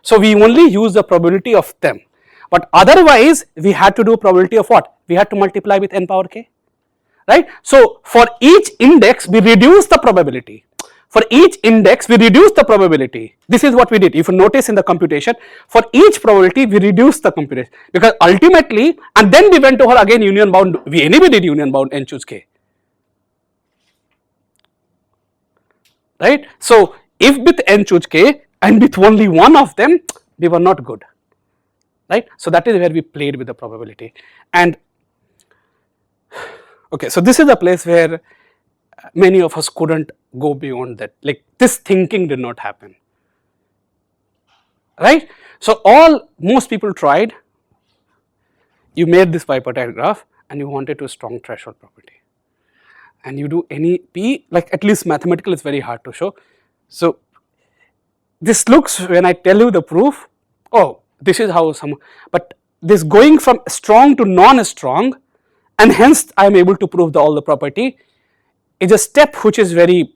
So we only use the probability of them. But otherwise we had to do probability of what? We had to multiply with n power k. Right? So for each index we reduce the probability. For each index we reduce the probability. This is what we did. If you notice in the computation, for each probability we reduce the computation, because ultimately, and then we went over again union bound. We anyway did union bound n choose k. Right? So if with n choose k and with only one of them, we were not good. Right? So that is where we played with the probability. And okay, so this is a place where many of us couldn't go beyond that. Like this thinking did not happen, right? So most people tried. You made this bipartite graph and you wanted to a strong threshold property, and you do any p, like at least mathematical is very hard to show. So this looks, when I tell you the proof, oh, this is how but this going from strong to non-strong, and hence I am able to prove all the property, is a step which is very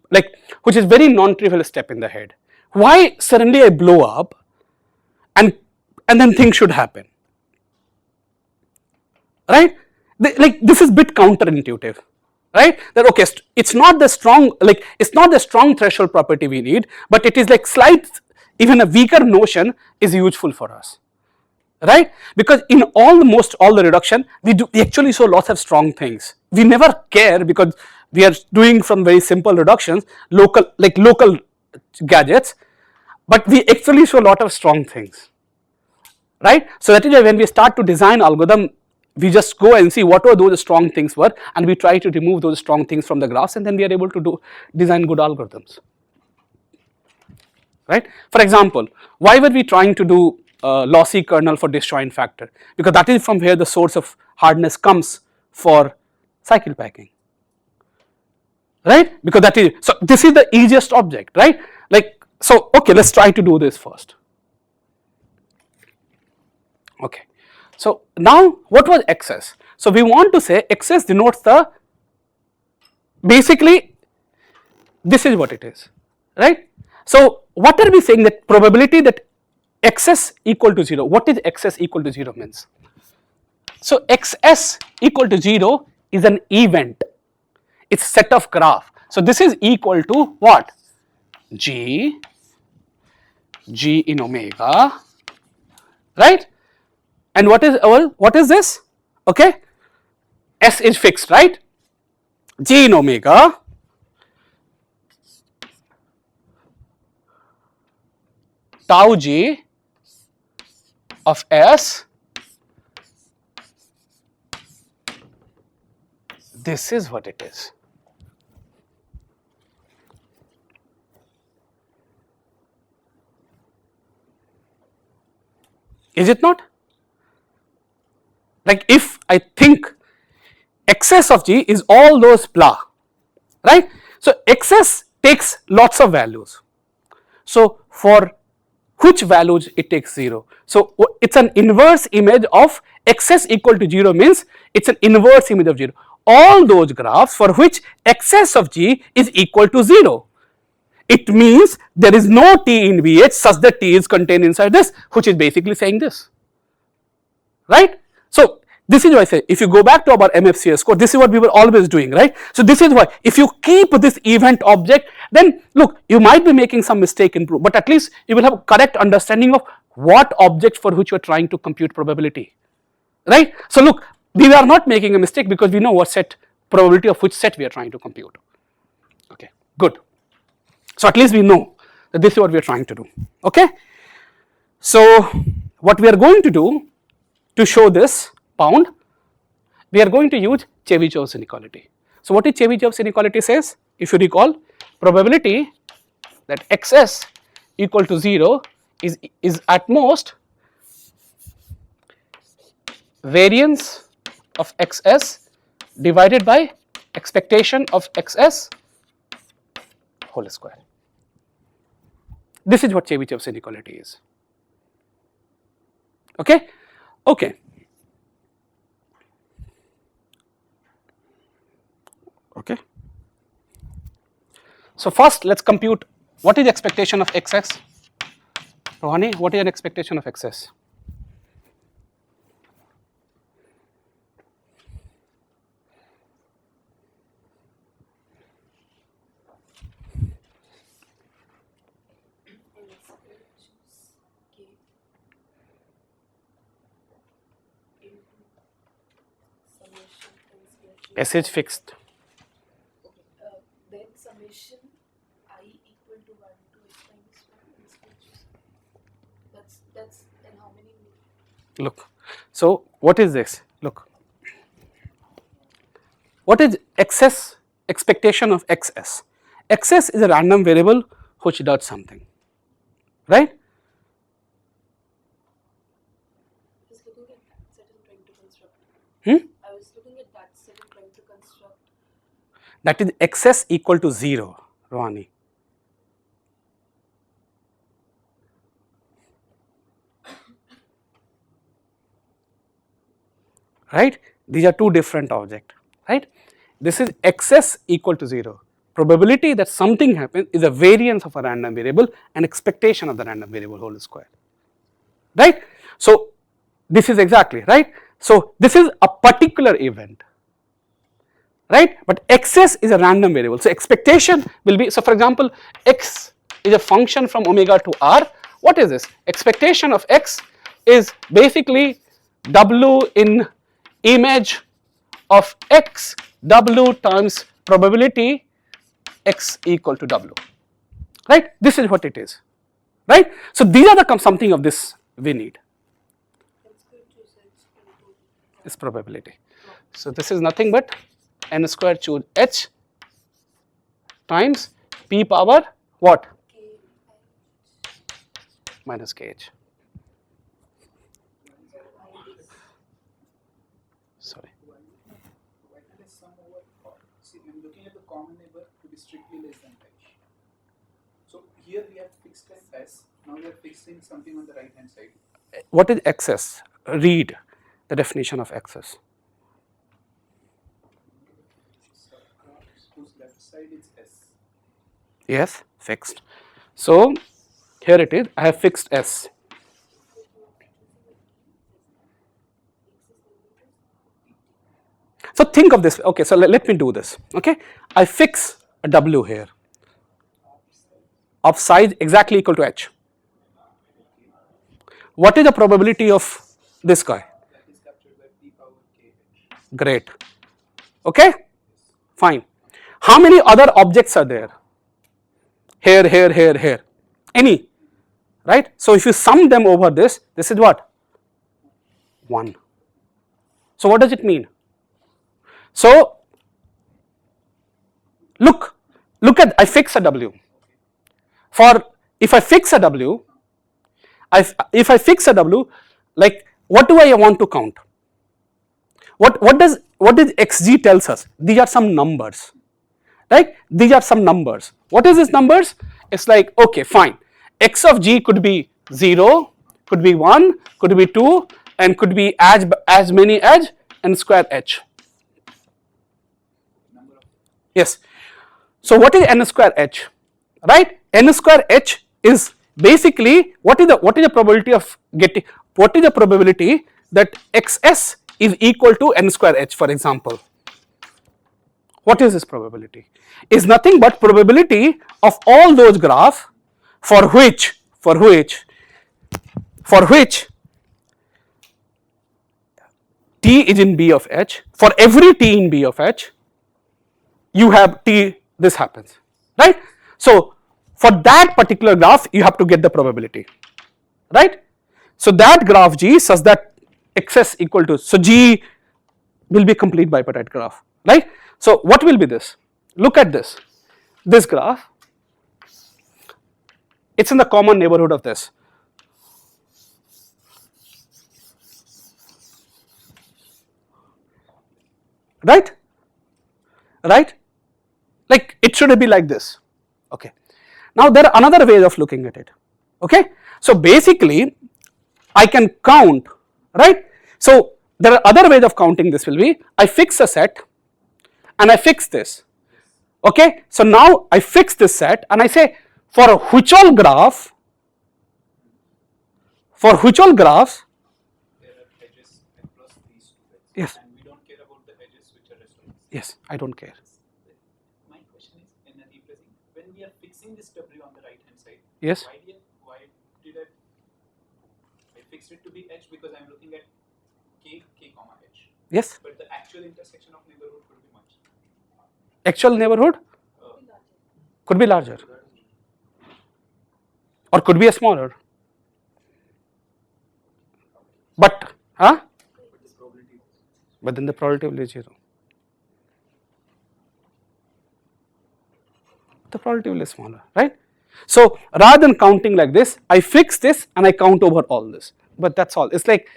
non-trivial step in the head. Why suddenly I blow up and then things should happen, right? This is bit counterintuitive, right? That okay, it's not the strong threshold property we need, but it is like even a weaker notion is useful for us, right? Because in almost all the reduction we actually show lots of strong things. We never care because we are doing from very simple reductions, local gadgets, but we actually show a lot of strong things, right? So that is why when we start to design algorithm, we just go and see what were those strong things were, and we try to remove those strong things from the graphs, and then we are able to design good algorithms, right? For example, why were we trying to do lossy kernel for disjoint factor? Because that is from where the source of hardness comes for cycle packing, right? Because that is, so this is the easiest object, right? So okay, let's try to do this first. Okay, so now what was XS? So we want to say XS denotes the, basically this is what it is, right? So what are we saying? That probability that XS equal to 0, what is XS equal to 0 means? So XS equal to 0 is an event, it's set of graph. So this is equal to what? G in omega, right? And what is this? Okay, S is fixed, right? G in omega tau G of S, this is what it is. Is it not? Like if I think excess of G is all those blah, right? So excess takes lots of values. So for which values it takes 0. So it's an inverse image of excess equal to 0 means it's an inverse image of 0. All those graphs for which excess of G is equal to 0. It means there is no T in VH such that T is contained inside this, which is basically saying this, right? So this is why I say if you go back to our MFCS code, this is what we were always doing, right? So this is why if you keep this event object, then look, you might be making some mistake in proof, but at least you will have a correct understanding of what object for which you are trying to compute probability, right? So look, we are not making a mistake because we know what set probability of which set we are trying to compute. Okay, good. So at least we know that this is what we are trying to do. Okay. So what we are going to do to show this bound, we are going to use Chebyshev's inequality. So what is Chebyshev's inequality says? If you recall, probability that xs equal to 0 is at most variance of xs divided by expectation of xs whole square. This is what Chebyshev's inequality is. Okay? Okay. Okay. So first let's compute what is expectation of xs. Rohani, what is an expectation of xs? S is fixed. Then summation I equal to 1 to h minus 1 is that's then how many? Look, so what is this? Look, what is xs expectation of xs? Xs is a random variable which does something, right? I was looking at that set and trying to construct. I was looking at that set and trying to construct. That is xs equal to 0, Rohani. Right? These are two different objects, right? This is xs equal to 0. Probability that something happens is a variance of a random variable and expectation of the random variable whole square, right? So this is exactly, right? So this is a particular event, right? But xs is a random variable. So expectation will be, so for example, x is a function from omega to r. What is this? Expectation of x is basically w in image of x, w times probability x equal to w, right? This is what it is, right? So these are the something of this we need. Is probability. So this is nothing but n square choose h times p power what? Minus kh. Sorry. Sum over r. See, when looking at the common neighbor to be strictly less than h. So here we have fixed as s. Now we are fixing something on the right hand side. What is excess? Read the definition of excess. Whose left side is s. Yes, fixed. So here it is. I have fixed s. So think of this. Okay, so let me do this. Okay, I fix a w here of size exactly equal to h. What is the probability of this guy? That is captured by p power kh. Great. Okay, fine. How many other objects are there? Here, here, here, here. Any, right? So if you sum them over this is what? 1. So what does it mean? So look at, I fix a W. For if I fix a W, if I fix a W, like what do I want to count? What does xg tells us? These are some numbers, right? These are some numbers. What is these numbers? It's like, okay, fine. X of g could be 0, could be 1, could be 2, and could be as many as n square h. Yes. So what is n square h? Right? N square h is basically what is the probability of getting, what is the probability that xs is equal to n square h, for example. What is this probability? Is nothing but probability of all those graphs for which t is in B of h. For every t in B of h, you have t, this happens, right? So for that particular graph, you have to get the probability, right? So that graph G such that xs equal to, so G will be complete bipartite graph, right? So what will be this? Look at this graph, it's in the common neighborhood of this. Right? Right? Like it should be like this. Okay. Now there are another way of looking at it. Okay. So basically I can count, right? So there are other ways of counting this will be, I fix a set and I fix this. Okay. So now I fix this set and I say for which all graphs, There are edges across these two edges. Yes. And we don't care about the edges which are referenced. Yes, I don't care. My question is, in a replacing, when we are fixing this W on the right hand side, Yes. why did I fixed it to be H because I'm looking at K comma H. Yes. But the actual intersection of neighborhood could be much. Actual neighborhood could be larger or could be a smaller. But but then the probability will be 0. The probability will be smaller, right? So rather than counting like this, I fix this and I count over all this. But that's all. It's like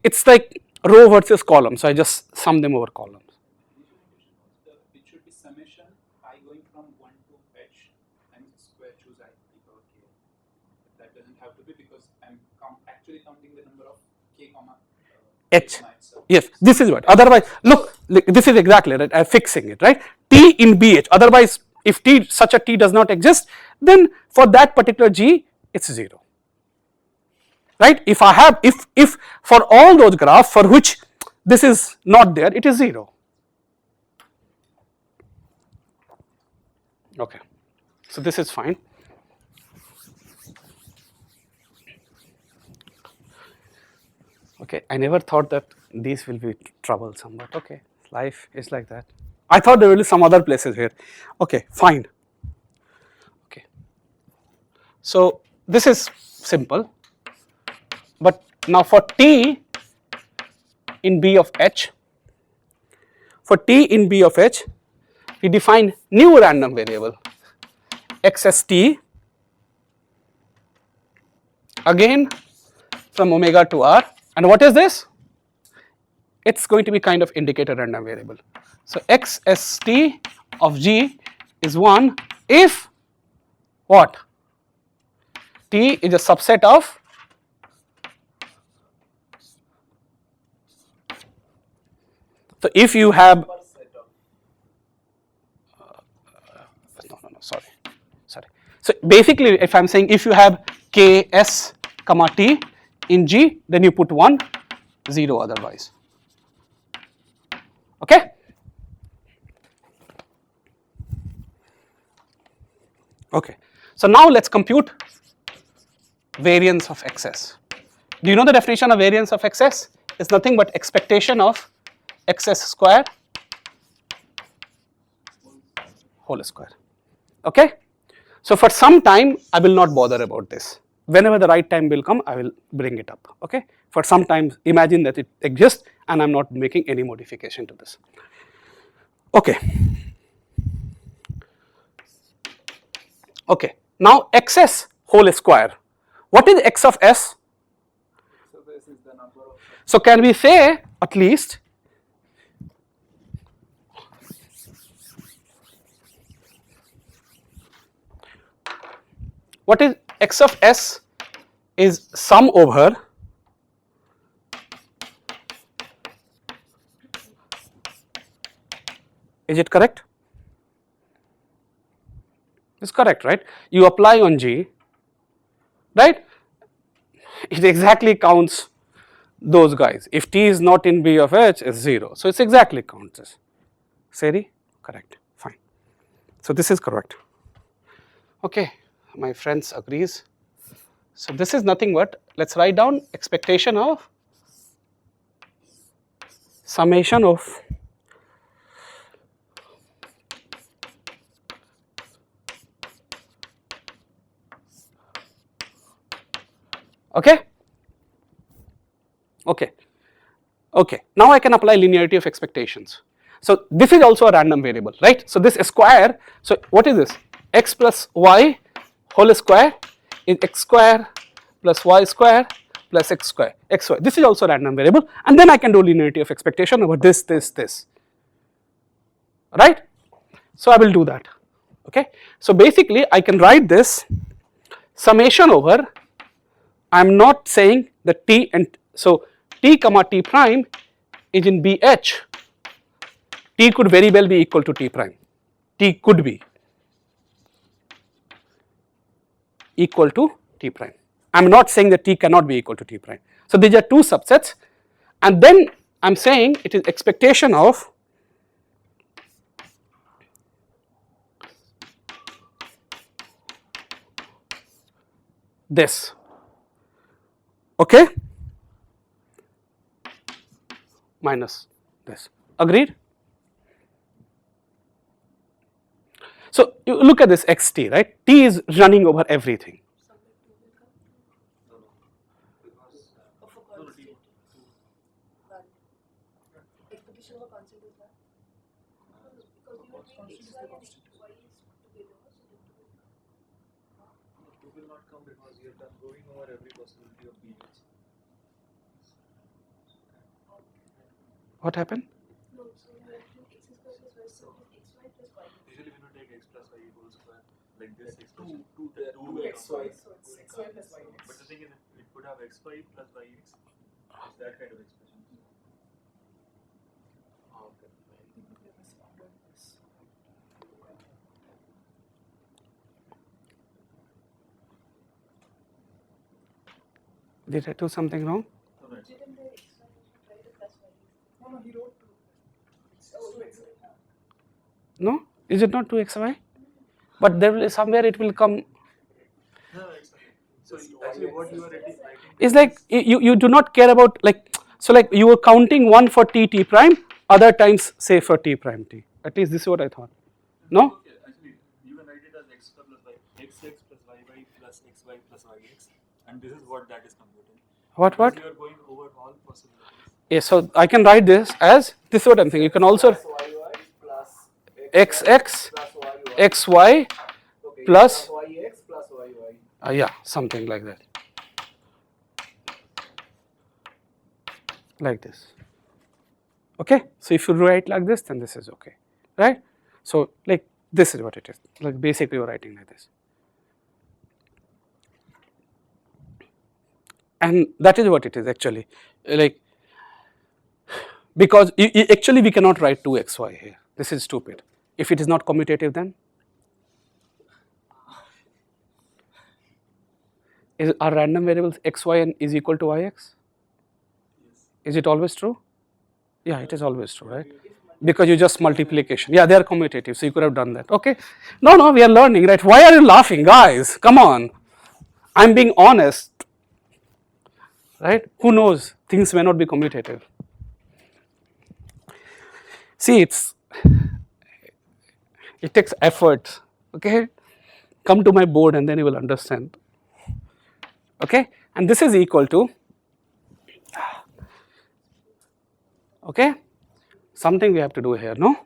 it's like row versus column. So I just sum them over columns. It should be summation I going from 1 to H and square choose I power K. That doesn't have to be because I'm actually counting the number of K comma H. itself. Yes, this is what. Otherwise, look, this is exactly right. I'm fixing it, right? T in BH. Otherwise, if T such a T does not exist, then for that particular G, it's 0. Right? If I have, if for all those graphs for which this is not there, it is 0. Okay. So this is fine. Okay, I never thought that these will be troublesome, but okay, life is like that. I thought there will be some other places here. Okay, fine. Okay. So this is simple, but now for T in B of H, we define new random variable xst again from omega to r, and what is this? It's going to be kind of indicator random variable. So xst of g is 1 if what? T is a subset of so if you have sorry. So basically if I am saying if you have ks comma t in G, then you put 1, 0 otherwise. Okay? Okay. So now let's compute variance of XS. Do you know the definition of variance of XS? It's nothing but expectation of XS square whole square. Okay. So for some time I will not bother about this. Whenever the right time will come, I will bring it up. Okay. For some time, imagine that it exists and I am not making any modification to this. Okay. Okay. Now xs whole square. What is x of s? So this is the number of. So can we say at least what is x of s is sum over is it correct? It's correct, right? You apply on G, right? It exactly counts those guys. If T is not in B of H, it's 0. So it's exactly counts this. Seri? Correct. Fine. So this is correct. Okay, my friends agrees. So this is nothing but, let's write down expectation of summation of okay. Okay. Okay. Now I can apply linearity of expectations. So this is also a random variable, right? So this square, so what is this? X plus y whole square is x square plus y square plus x square, xy. This is also a random variable, and then I can do linearity of expectation over this, right? So I will do that. Okay. So basically I can write this summation over, I am not saying that t and so t comma t prime is in BH, t could very well be equal to t prime, t could be equal to t prime. I am not saying that t cannot be equal to t prime. So these are two subsets, and then I am saying it is expectation of this. Okay, minus this. Agreed? So you look at this xt, right? T is running over everything. Of a constant. One. Expectation of a constant is one. Because you are doing x, y, and y is together. Two will not come because you have done going over every possibility of BH. What happened? No, so you are doing x square plus y square plus x, y plus y. Usually when you take x plus y whole square, like this expression, Two will x y come. x y plus y x. But the thing is, it could have xy plus yx. It's that kind of expression. Okay. Did I do something wrong? No, no, it's You can do x, y, try to plus y. No, he wrote two. Oh, Two x. No? Is it not 2xy? But there will somewhere it will come. no, it's okay. So actually, what you are writing It's like you do not care about, like, so like you were counting one for t prime, other times say for t prime t. At least this is what I thought. No? Okay, actually, you can write it as x square plus y, xx plus yy plus xy plus yx, and this is what that is computing. What? Because you are going over all possibilities. Yes, so I can write this as, this is what I'm thinking. You can also yy plus xx plus yy. xy Okay, plus yx plus yy. yeah, something like that. Like this. Okay, so if you write like this, then this is okay, right? So like this is what it is. Like basically you're writing like this. And that is what it is actually. Like, because actually we cannot write 2xy here. This is stupid. If it is not commutative, then are random variables xy and is equal to yx? Is it always true? Yeah, it is always true, right? Because you just multiplication. Yeah, they are commutative, so you could have done that. Okay. No, we are learning, right? Why are you laughing, guys? Come on. I'm being honest, right? Who knows? Things may not be commutative. See, It takes effort, okay? Come to my board and then you will understand, okay? And this is equal to, okay, something we have to do here, no?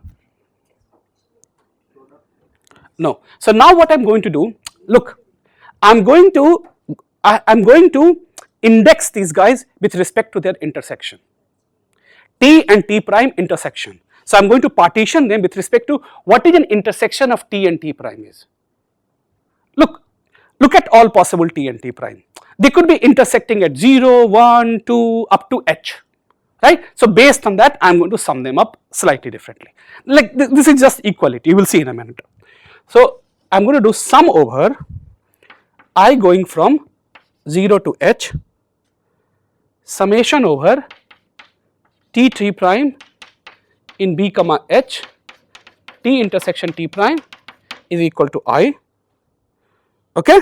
No. So now what I'm going to do, look, I'm going to index these guys with respect to their intersection. T and T prime intersection. So I'm going to partition them with respect to what is an intersection of T and T prime is. Look at all possible T and T prime. They could be intersecting at 0, 1, 2 up to H, right? So based on that I'm going to sum them up slightly differently. Like this is just equality, you will see in a minute. So I'm going to do sum over I going from 0 to H, summation over T prime in B comma H, T intersection T prime is equal to I, okay?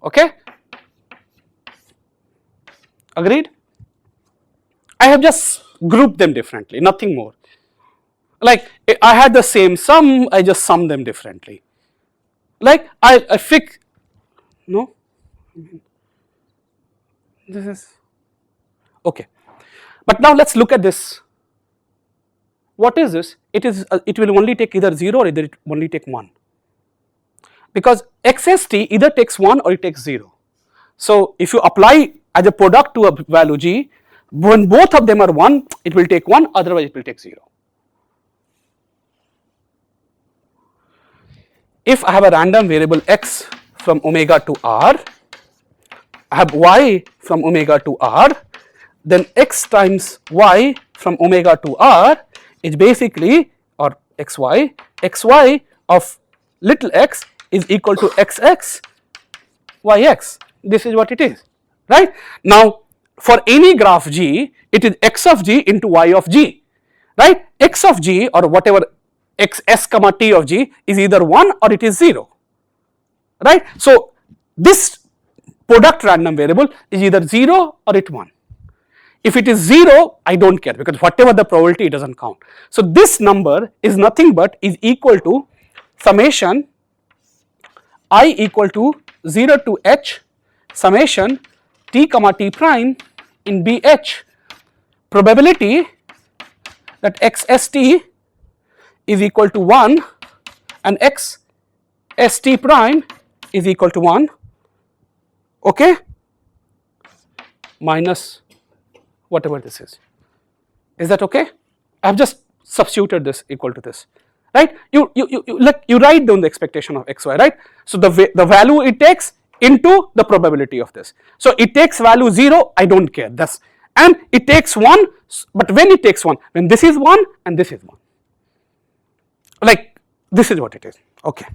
Okay? Agreed? I have just grouped them differently, nothing more. Like I had the same sum, I just summed them differently. Like I fix, no? This is, okay. But now let's look at this. What is this? It will only take either 0 or either it only take 1. Because XST either takes 1 or it takes 0. So if you apply as a product to a value G, when both of them are 1, it will take 1, otherwise it will take 0. If I have a random variable x from omega to r, I have y from omega to r, then x times y from omega to r is basically, or xy of little x is equal to xx yx. This is what it is, right? Now for any graph G, it is x of G into y of G, right? X of G or whatever x s comma t of G is either 1 or it is 0, right? So this product random variable is either 0 or it 1. If it is 0, I don't care, because whatever the probability, it doesn't count. So this number is nothing but is equal to summation I equal to 0 to h summation t comma t prime in BH, probability that xst is equal to 1 and xst prime is equal to 1, okay, minus whatever this is. Is that okay? I have just substituted this equal to this, right? You write down the expectation of xy, right? So the value it takes into the probability of this. So it takes value 0, I don't care, that's, and it takes 1, but when it takes 1, when this is 1 and this is 1, like this is what it is, okay.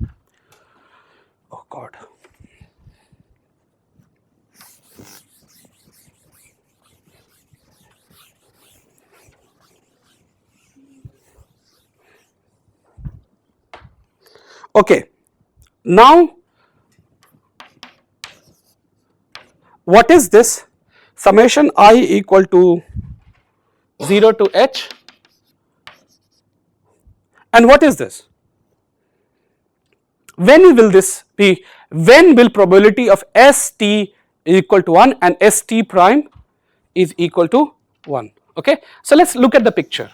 Oh God. Okay, now what is this? Summation I equal to 0 to h, and what is this? When will this be? When will probability of ST equal to 1 and ST prime is equal to 1? Okay, so let's look at the picture.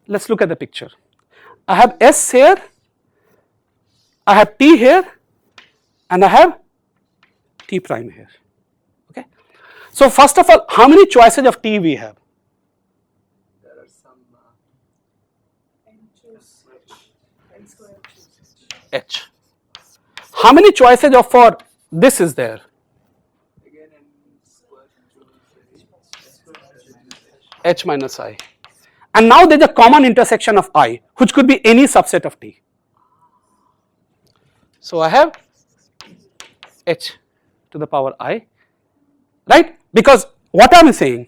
Let's look at the picture. I have S here, I have T here, and I have T prime here. Okay. So first of all, how many choices of T we have? There are some H. How many choices of for this is there? again n square H minus I. And now there is a common intersection of I, which could be any subset of T. So I have H to the power I, right? Because what I am saying,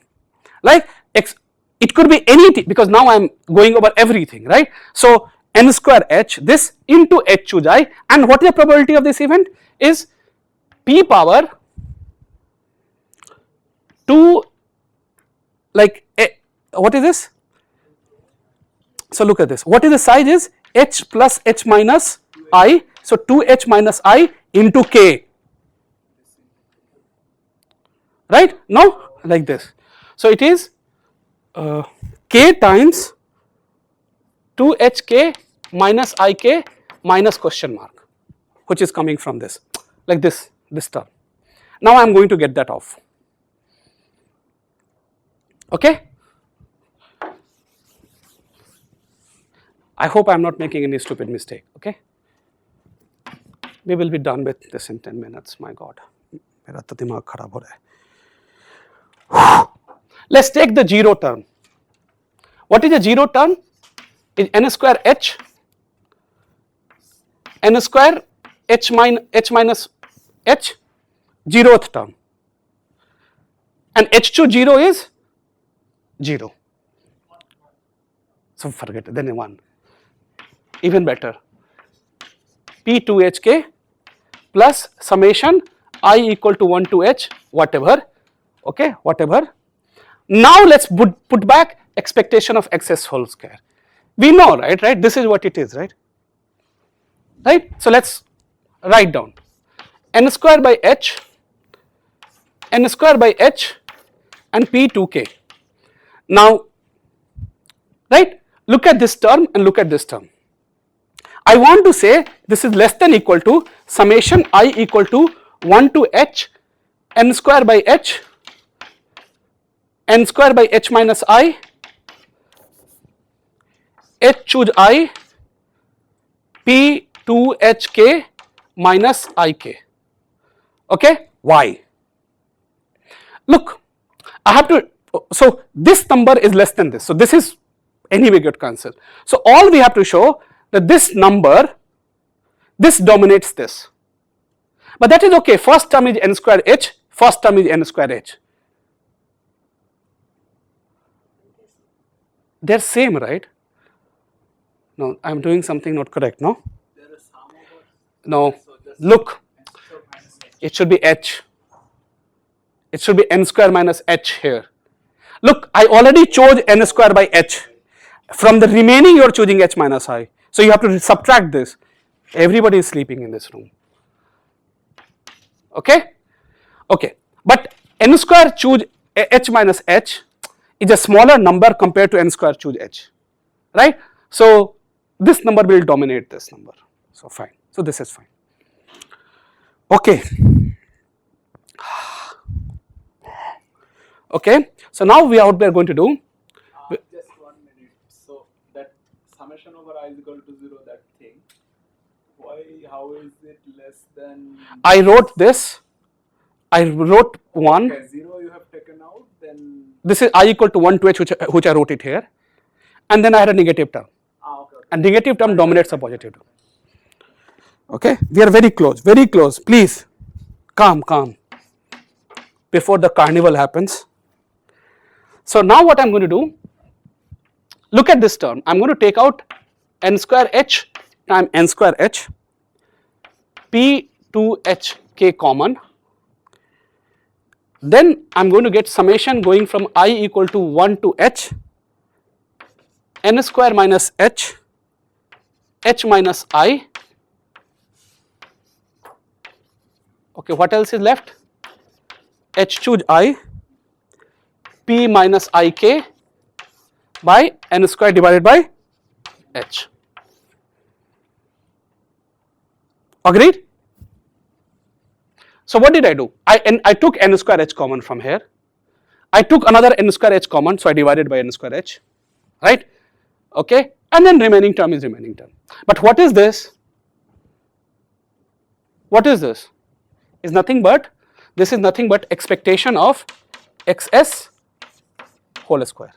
like X, it could be any T, because now I am going over everything, right? So n square H, this into H choose I, and what is the probability of this event is p power 2 like what is this? So look at this. What is the size is h plus h minus I. So 2h minus I into k. Right? No? Like this. So it is k times 2hk minus ik minus question mark, which is coming from this, like this term. Now I am going to get that off. Okay? I hope I am not making any stupid mistake. Okay? We will be done with this in 10 minutes. My God. मेरा तो दिमाग खराब हो रहा है. Let's take the 0 term. What is the 0 term? Is n square h, n square h minus h, 0th term, and h2 0 is 0. So forget it, then 1. Even better, p2hk plus summation I equal to 1 to h whatever, okay, whatever. Now let's put back expectation of xs whole square. We know, right, this is what it is, right? So let's write down n square by h and p2k. Now, right, look at this term and look at this term. I want to say this is less than equal to summation I equal to 1 to h n square by h minus I h choose I p2hk minus ik. Okay, why? Look, I have to, so this number is less than this, so this is anyway get cancelled. So all we have to show that this number, this dominates this, but that is okay. First term is n square h, first term is n square h. They are same, right? No, I am doing something not correct, no? No, look, it should be h. It should be n square minus h here. Look, I already chose n square by h. From the remaining you are choosing h minus I. So you have to subtract this. Everybody is sleeping in this room. Okay? Okay. But n square choose h minus h is a smaller number compared to n square choose h. Right? So this number will dominate this number. So fine. So this is fine. Okay. Okay. So now we are going to do. Just 1 minute. So that summation over I is equal to 0, that thing. Why? How is it less than? I wrote this. I wrote 1. Okay, 0 you have taken out. Then this is I equal to 1 to h, which I wrote it here, and then I had a negative term. okay. And negative term dominates the positive term. Okay, we are very close, please calm before the carnival happens. So now what I am going to do, look at this term, I am going to take out n square h times n square h, p2hk common, then I am going to get summation going from I equal to 1 to h, n square minus h, h minus I. Okay, what else is left? H choose I, p minus ik by n square divided by h. Agreed? So what did I do? I took n square h common from here. I took another n square h common, so I divided by n square h, right? Okay, and then remaining term is remaining term. But what is this? What is this? Is nothing but, this is nothing but expectation of xs whole square.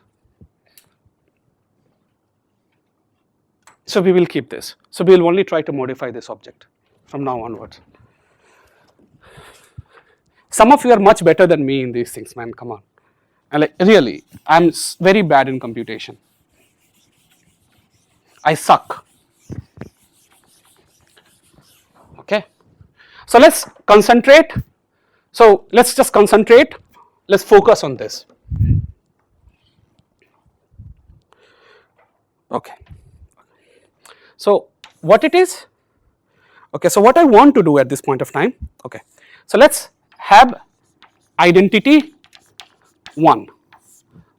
So we will keep this. So we will only try to modify this object from now onwards. Some of you are much better than me in these things, man, come on. And like, really, I am very bad in computation. I suck. Okay. So let's concentrate. So let's just concentrate. Let's focus on this. Okay. So what it is? Okay. So what I want to do at this point of time? Okay. So let's have identity 1.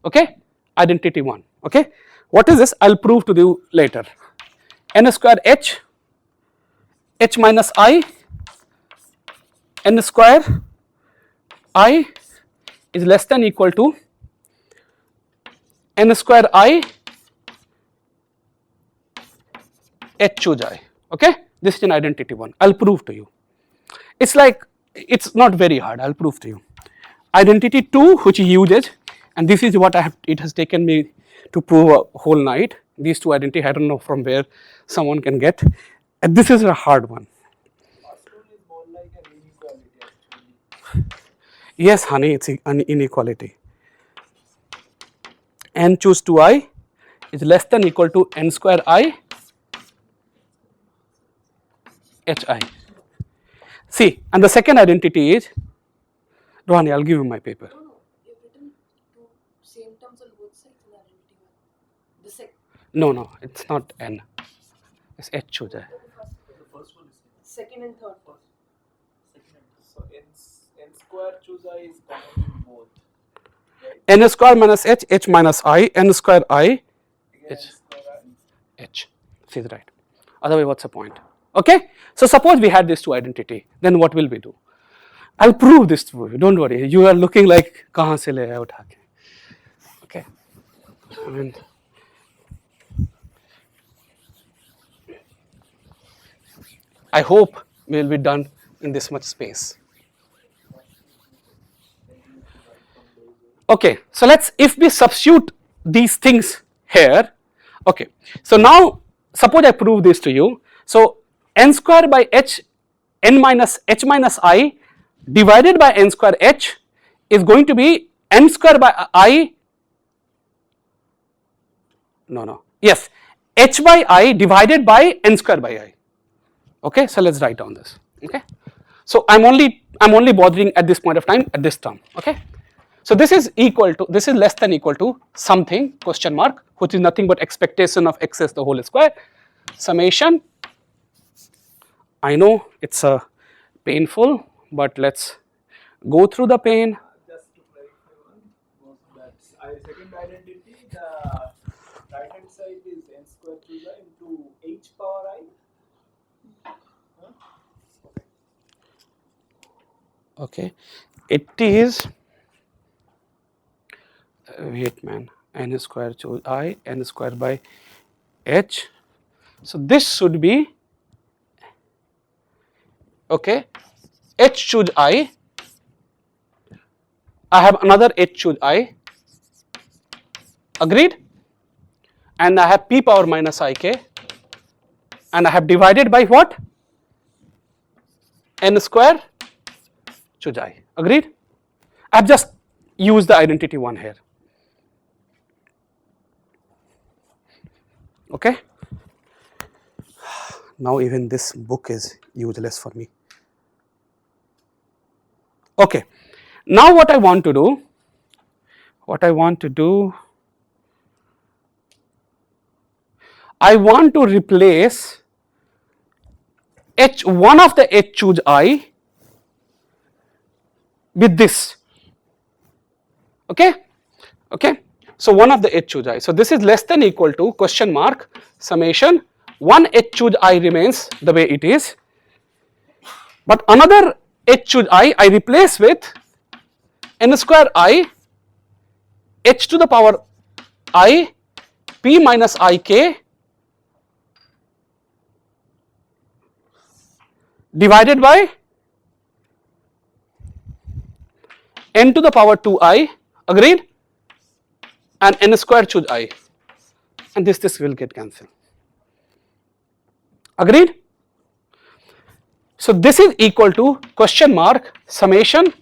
Okay. Identity 1. Okay. What is this? I'll prove to you later. N square h minus I, n square I is less than equal to n square I h choose I. Okay, this is an identity 1. I'll prove to you. It's like, it's not very hard. I'll prove to you. Identity 2, which is usage, and this is what I have. It has taken me to prove a whole night. These two identity, I don't know from where someone can get. And this is a hard one. First one is more like an inequality actually. Yes, honey, it's an inequality. N choose 2I is less than equal to n square I hi. See, and the second identity is, Rohani, I'll give you my paper. No, you've written two same terms on both sides in identity 1. The second. No, it's not n. It's h choose I. The first one is Second and third. second and So n square choose I is common in both. Right? N square minus h minus I, n square I, Again, H. n square I. h. See the right. Otherwise, what's the point? Okay. So suppose we had these two identity, then what will we do? I'll prove this to you. Don't worry. You are looking like kahan se le aaya utha ke. Okay. I mean, I hope we will be done in this much space. Okay, so let's, if we substitute these things here, okay, so now suppose I prove this to you. So n square by h minus I divided by n square h is going to be n square by I, yes, h by I divided by n square by I. Okay, so let's write down this. Okay, so I'm only bothering at this point of time at this term. Okay, so this is equal to, this is less than equal to something question mark, which is nothing but expectation of xs the whole square, summation. I know it's painful, but let's go through the pain. Just to clarify one, that second identity, the right hand side is n square choose I into h power I. Huh? Okay, it is, wait man, n square choose I, n square by h. So this should be, okay, h choose I have another h choose I, agreed, and I have p power minus ik, and I have divided by what? N square choose I, agreed. I have just used the identity 1 here. Okay, now even this book is useless for me. Okay, now what I want to do, I want to replace one of the h choose I with this. Okay, so one of the h choose I. So this is less than equal to question mark summation 1 h choose I remains the way it is, but another h choose I replace with n square I h to the power I p minus ik divided by n to the power 2I, agreed, and n square choose I, and this will get cancelled, agreed. So this is equal to question mark summation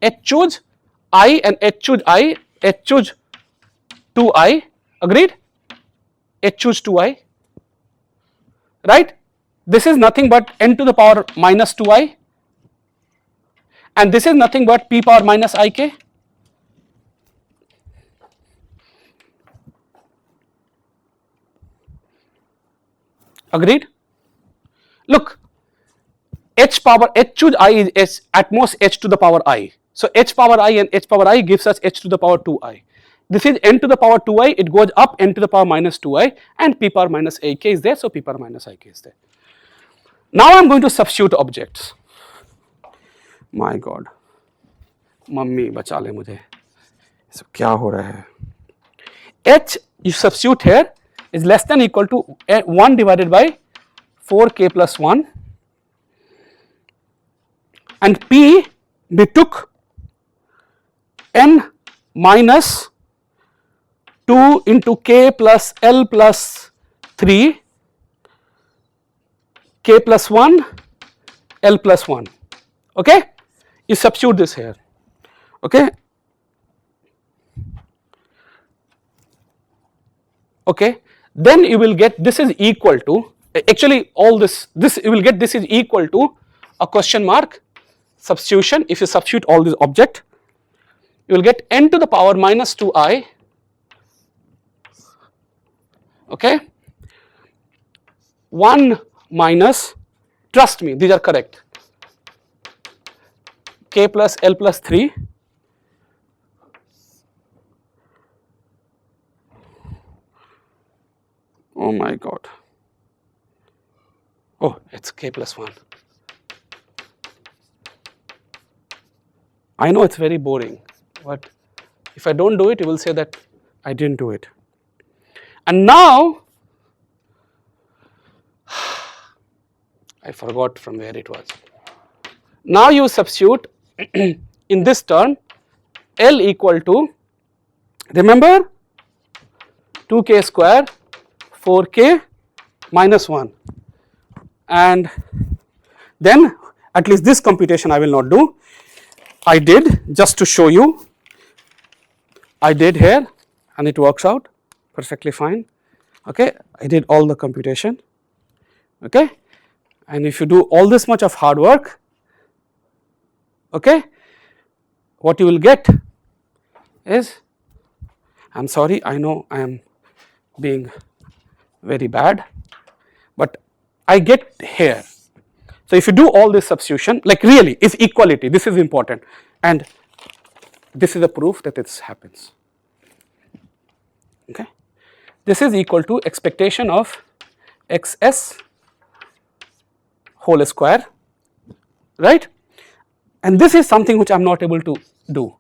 h choose I and h choose 2I, agreed, h choose 2I, right. This is nothing but n to the power minus 2I, and this is nothing but p power minus ik. Agreed? Look, h choose I is at most h to the power I. So h power I and h power I gives us h to the power 2i. This is n to the power 2i, it goes up n to the power minus 2i, and p power minus ik is there, so p power minus ik is there. Now I am going to substitute objects. My God, mummy बचा ले मुझे, so क्या हो रहा है? H you substitute here is less than equal to 1 divided by 4k plus 1, and P we took n minus 2 into k plus L plus 3, k plus 1, L plus 1, okay? You substitute this here, okay? Okay, then you will get this is equal to, actually all this you will get this is equal to a question mark substitution. If you substitute all this object, you will get n to the power minus 2i, okay, 1 minus, trust me these are correct, k plus L plus 3, oh my God, oh it's k plus 1. I know it's very boring, but if I don't do it you will say that I didn't do it. And now I forgot from where it was. Now you substitute in this term L equal to, remember, 2k square 4k minus 1, and then at least this computation I will not do. I did, just to show you, I did here and it works out perfectly fine, okay. I did all the computation, okay, and if you do all this much of hard work, okay, what you will get is, I am sorry, I know I am being very bad, but I get here. So if you do all this substitution, like really is equality, this is important, and this is a proof that this happens, okay. This is equal to expectation of xs whole square, right, and this is something which I am not able to do,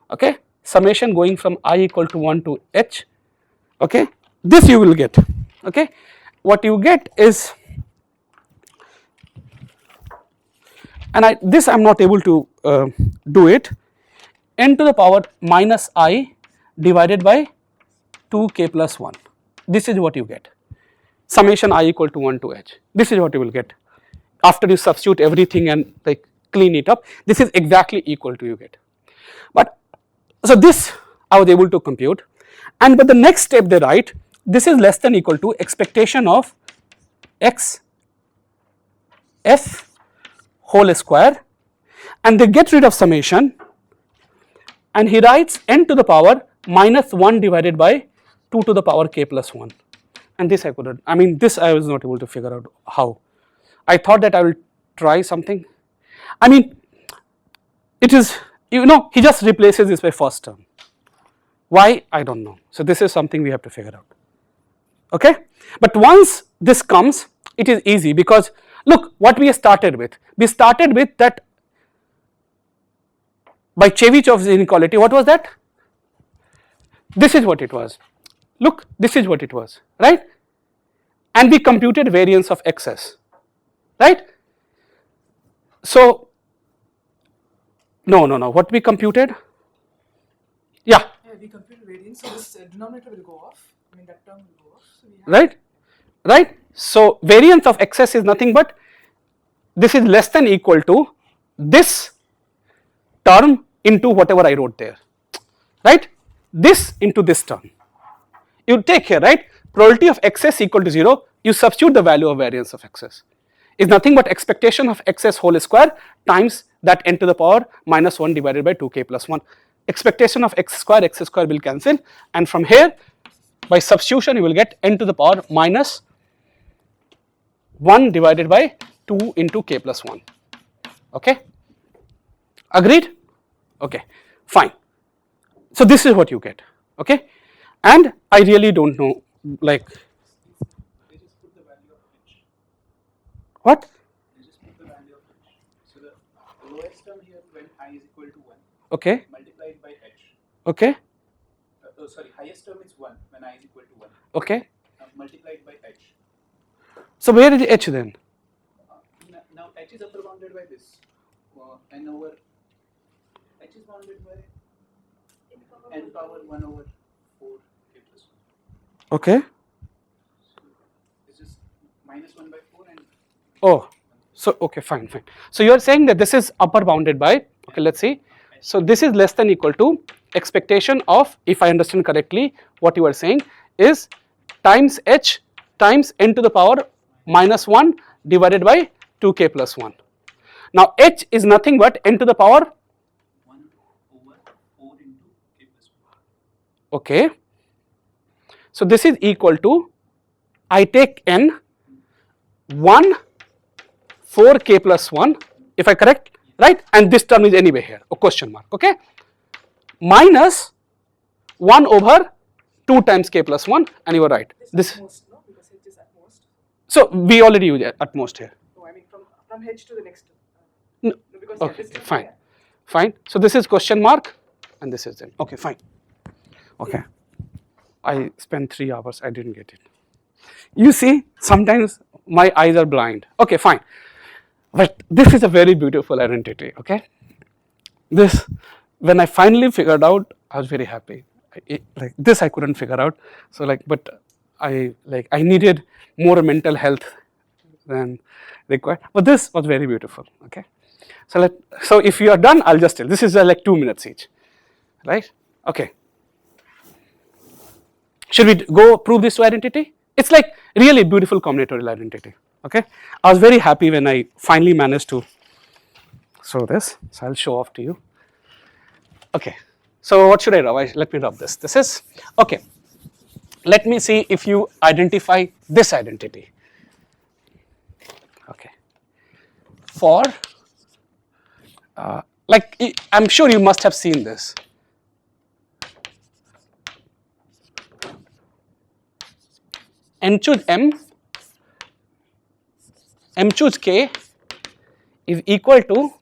okay, summation going from I equal to 1 to h, okay, this you will get, okay. What you get is, and this I am not able to do it, n to the power minus I divided by 2k plus 1, this is what you get, summation I equal to 1 to h, this is what you will get after you substitute everything and like clean it up, this is exactly equal to you get. But so this I was able to compute, and but the next step they write, this is less than equal to expectation of x f whole square, and they get rid of summation and he writes n to the power minus 1 divided by 2 to the power k plus 1, and this I couldn't, I mean this I was not able to figure out how. I thought that I will try something, I mean it is, you know, he just replaces this by first term, why I don't know. So this is something we have to figure out, okay. But once this comes it is easy, because look what we started with, we started with that by Chebyshev inequality, what was that, this is what it was, look this is what it was, right, and we computed variance of xs, right. So no, what we computed, yeah, we computed variance, so this denominator will go off, I mean that term will go off, so we have right. So variance of xs is nothing but this is less than equal to this term into whatever I wrote there, right, this into this term, you take here, right, probability of xs equal to 0, you substitute the value of variance of xs is nothing but expectation of xs whole square times that n to the power minus 1 divided by 2k plus 1. Expectation of x square will cancel, and from here by substitution you will get n to the power minus 1 divided by 2 into k plus 1. Okay, agreed? Okay, fine. So this is what you get. Okay, and I really don't know, like, They just put the value of h. what? They just put the value of h. So the lowest term here when I is equal to 1 Okay, multiplied by h. okay, Sorry, highest term is 1 when I is equal to 1 okay. multiplied by h. So where is h then? Now h is upper bounded by this n over h is bounded by n power 1 over 4 k plus 1. Okay. So it's just minus 1 by 4 and Oh, so okay, fine. So you are saying that this is upper bounded by, okay, let's see. So this is less than equal to expectation of, if I understand correctly, what you are saying is times h times n to the power minus 1 divided by 2k plus 1. Now h is nothing but n to the power, 1 over 4 into k plus 1. okay. So this is equal to, I take n 1 4k plus 1, if I correct, right, and this term is anyway here, a question mark, okay, minus 1 over 2 times k plus 1, and you are right. This This, at most, no? Because h is at most. so we already use at most here. No, I mean from h to the next. No, No, because okay, this term, fine, yeah. fine. So this is question mark, and this is then, okay, fine. Okay, I spent 3 hours, I didn't get it. You see, sometimes my eyes are blind. Okay, fine. But this is a very beautiful identity, okay. This, when I finally figured out, I was very happy. Like this I couldn't figure out, so like, but I needed more mental health than required, but this was very beautiful, okay. So if you are done, I'll just tell, this is like 2 minutes each, right, okay. Should we go prove this to identity? It's like really beautiful combinatorial identity, okay. I was very happy when I finally managed to show this, so I'll show off to you. Okay, so what should I rub? Let me rub this. This is, okay. Let me see if you identify this identity. Okay. For, like, I'm sure you must have seen this. N choose m, m choose k is equal to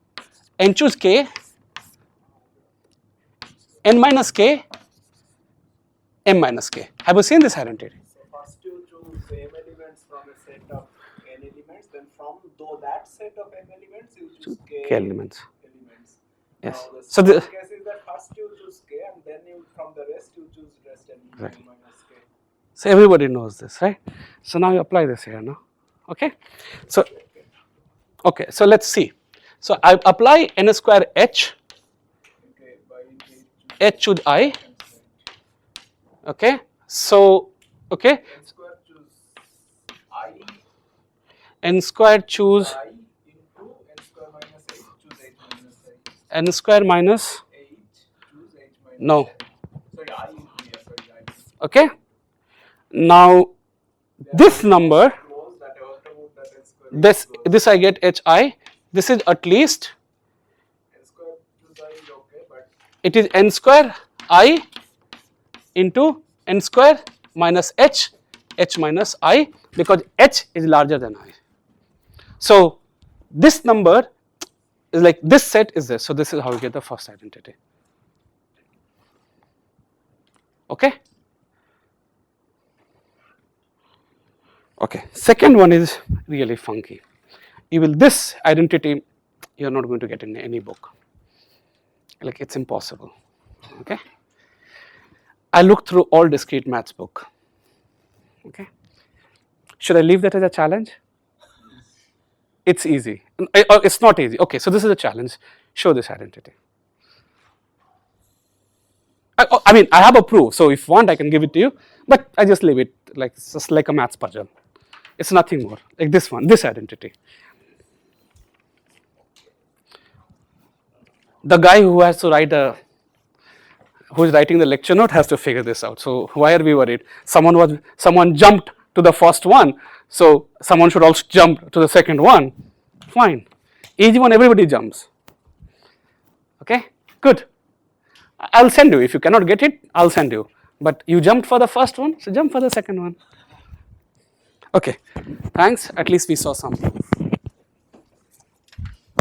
n choose k, n minus k, m minus k. Have you seen this identity? So first you choose m elements from a set of n elements, then from that set of n elements you choose k Elements. Yes. Now the So second the, case is that first you choose k and then you from the rest you choose rest n Exactly. minus k. so everybody knows this, right? So now you apply this here now. Okay. So, okay. So let's see. So I apply n square h, Okay, by h choose I. Okay. So, okay. n square choose I N square choose I into n square minus 8 choose h minus I. n square minus, 8 choose h minus no. sorry I into sorry I. Okay. Now this number, Close that after move that n square. this I get hi. This is at least, N square choose I is okay, but it is n square I into n square minus h minus I, because h is larger than I. So this number is like, this set is this. So this is how we get the first identity. Okay. Okay. Second one is really funky. This identity you are not going to get in any book. Like, it's impossible. Okay. I looked through all discrete maths book. Okay. Should I leave that as a challenge? It's easy. It's not easy. Okay, so this is a challenge. Show this identity. I mean, I have a proof, so if you want, I can give it to you, but I just leave it like, it's just like a maths puzzle. It's nothing more. Like this one, this identity. the guy who has to write who is writing the lecture note has to figure this out. So why are we worried? Someone jumped to the first one, so someone should also jump to the second one. Fine. Easy one, everybody jumps. Okay, good. I'll send you. If you cannot get it, I'll send you. But you jumped for the first one, so jump for the second one. Okay, thanks. At least we saw some.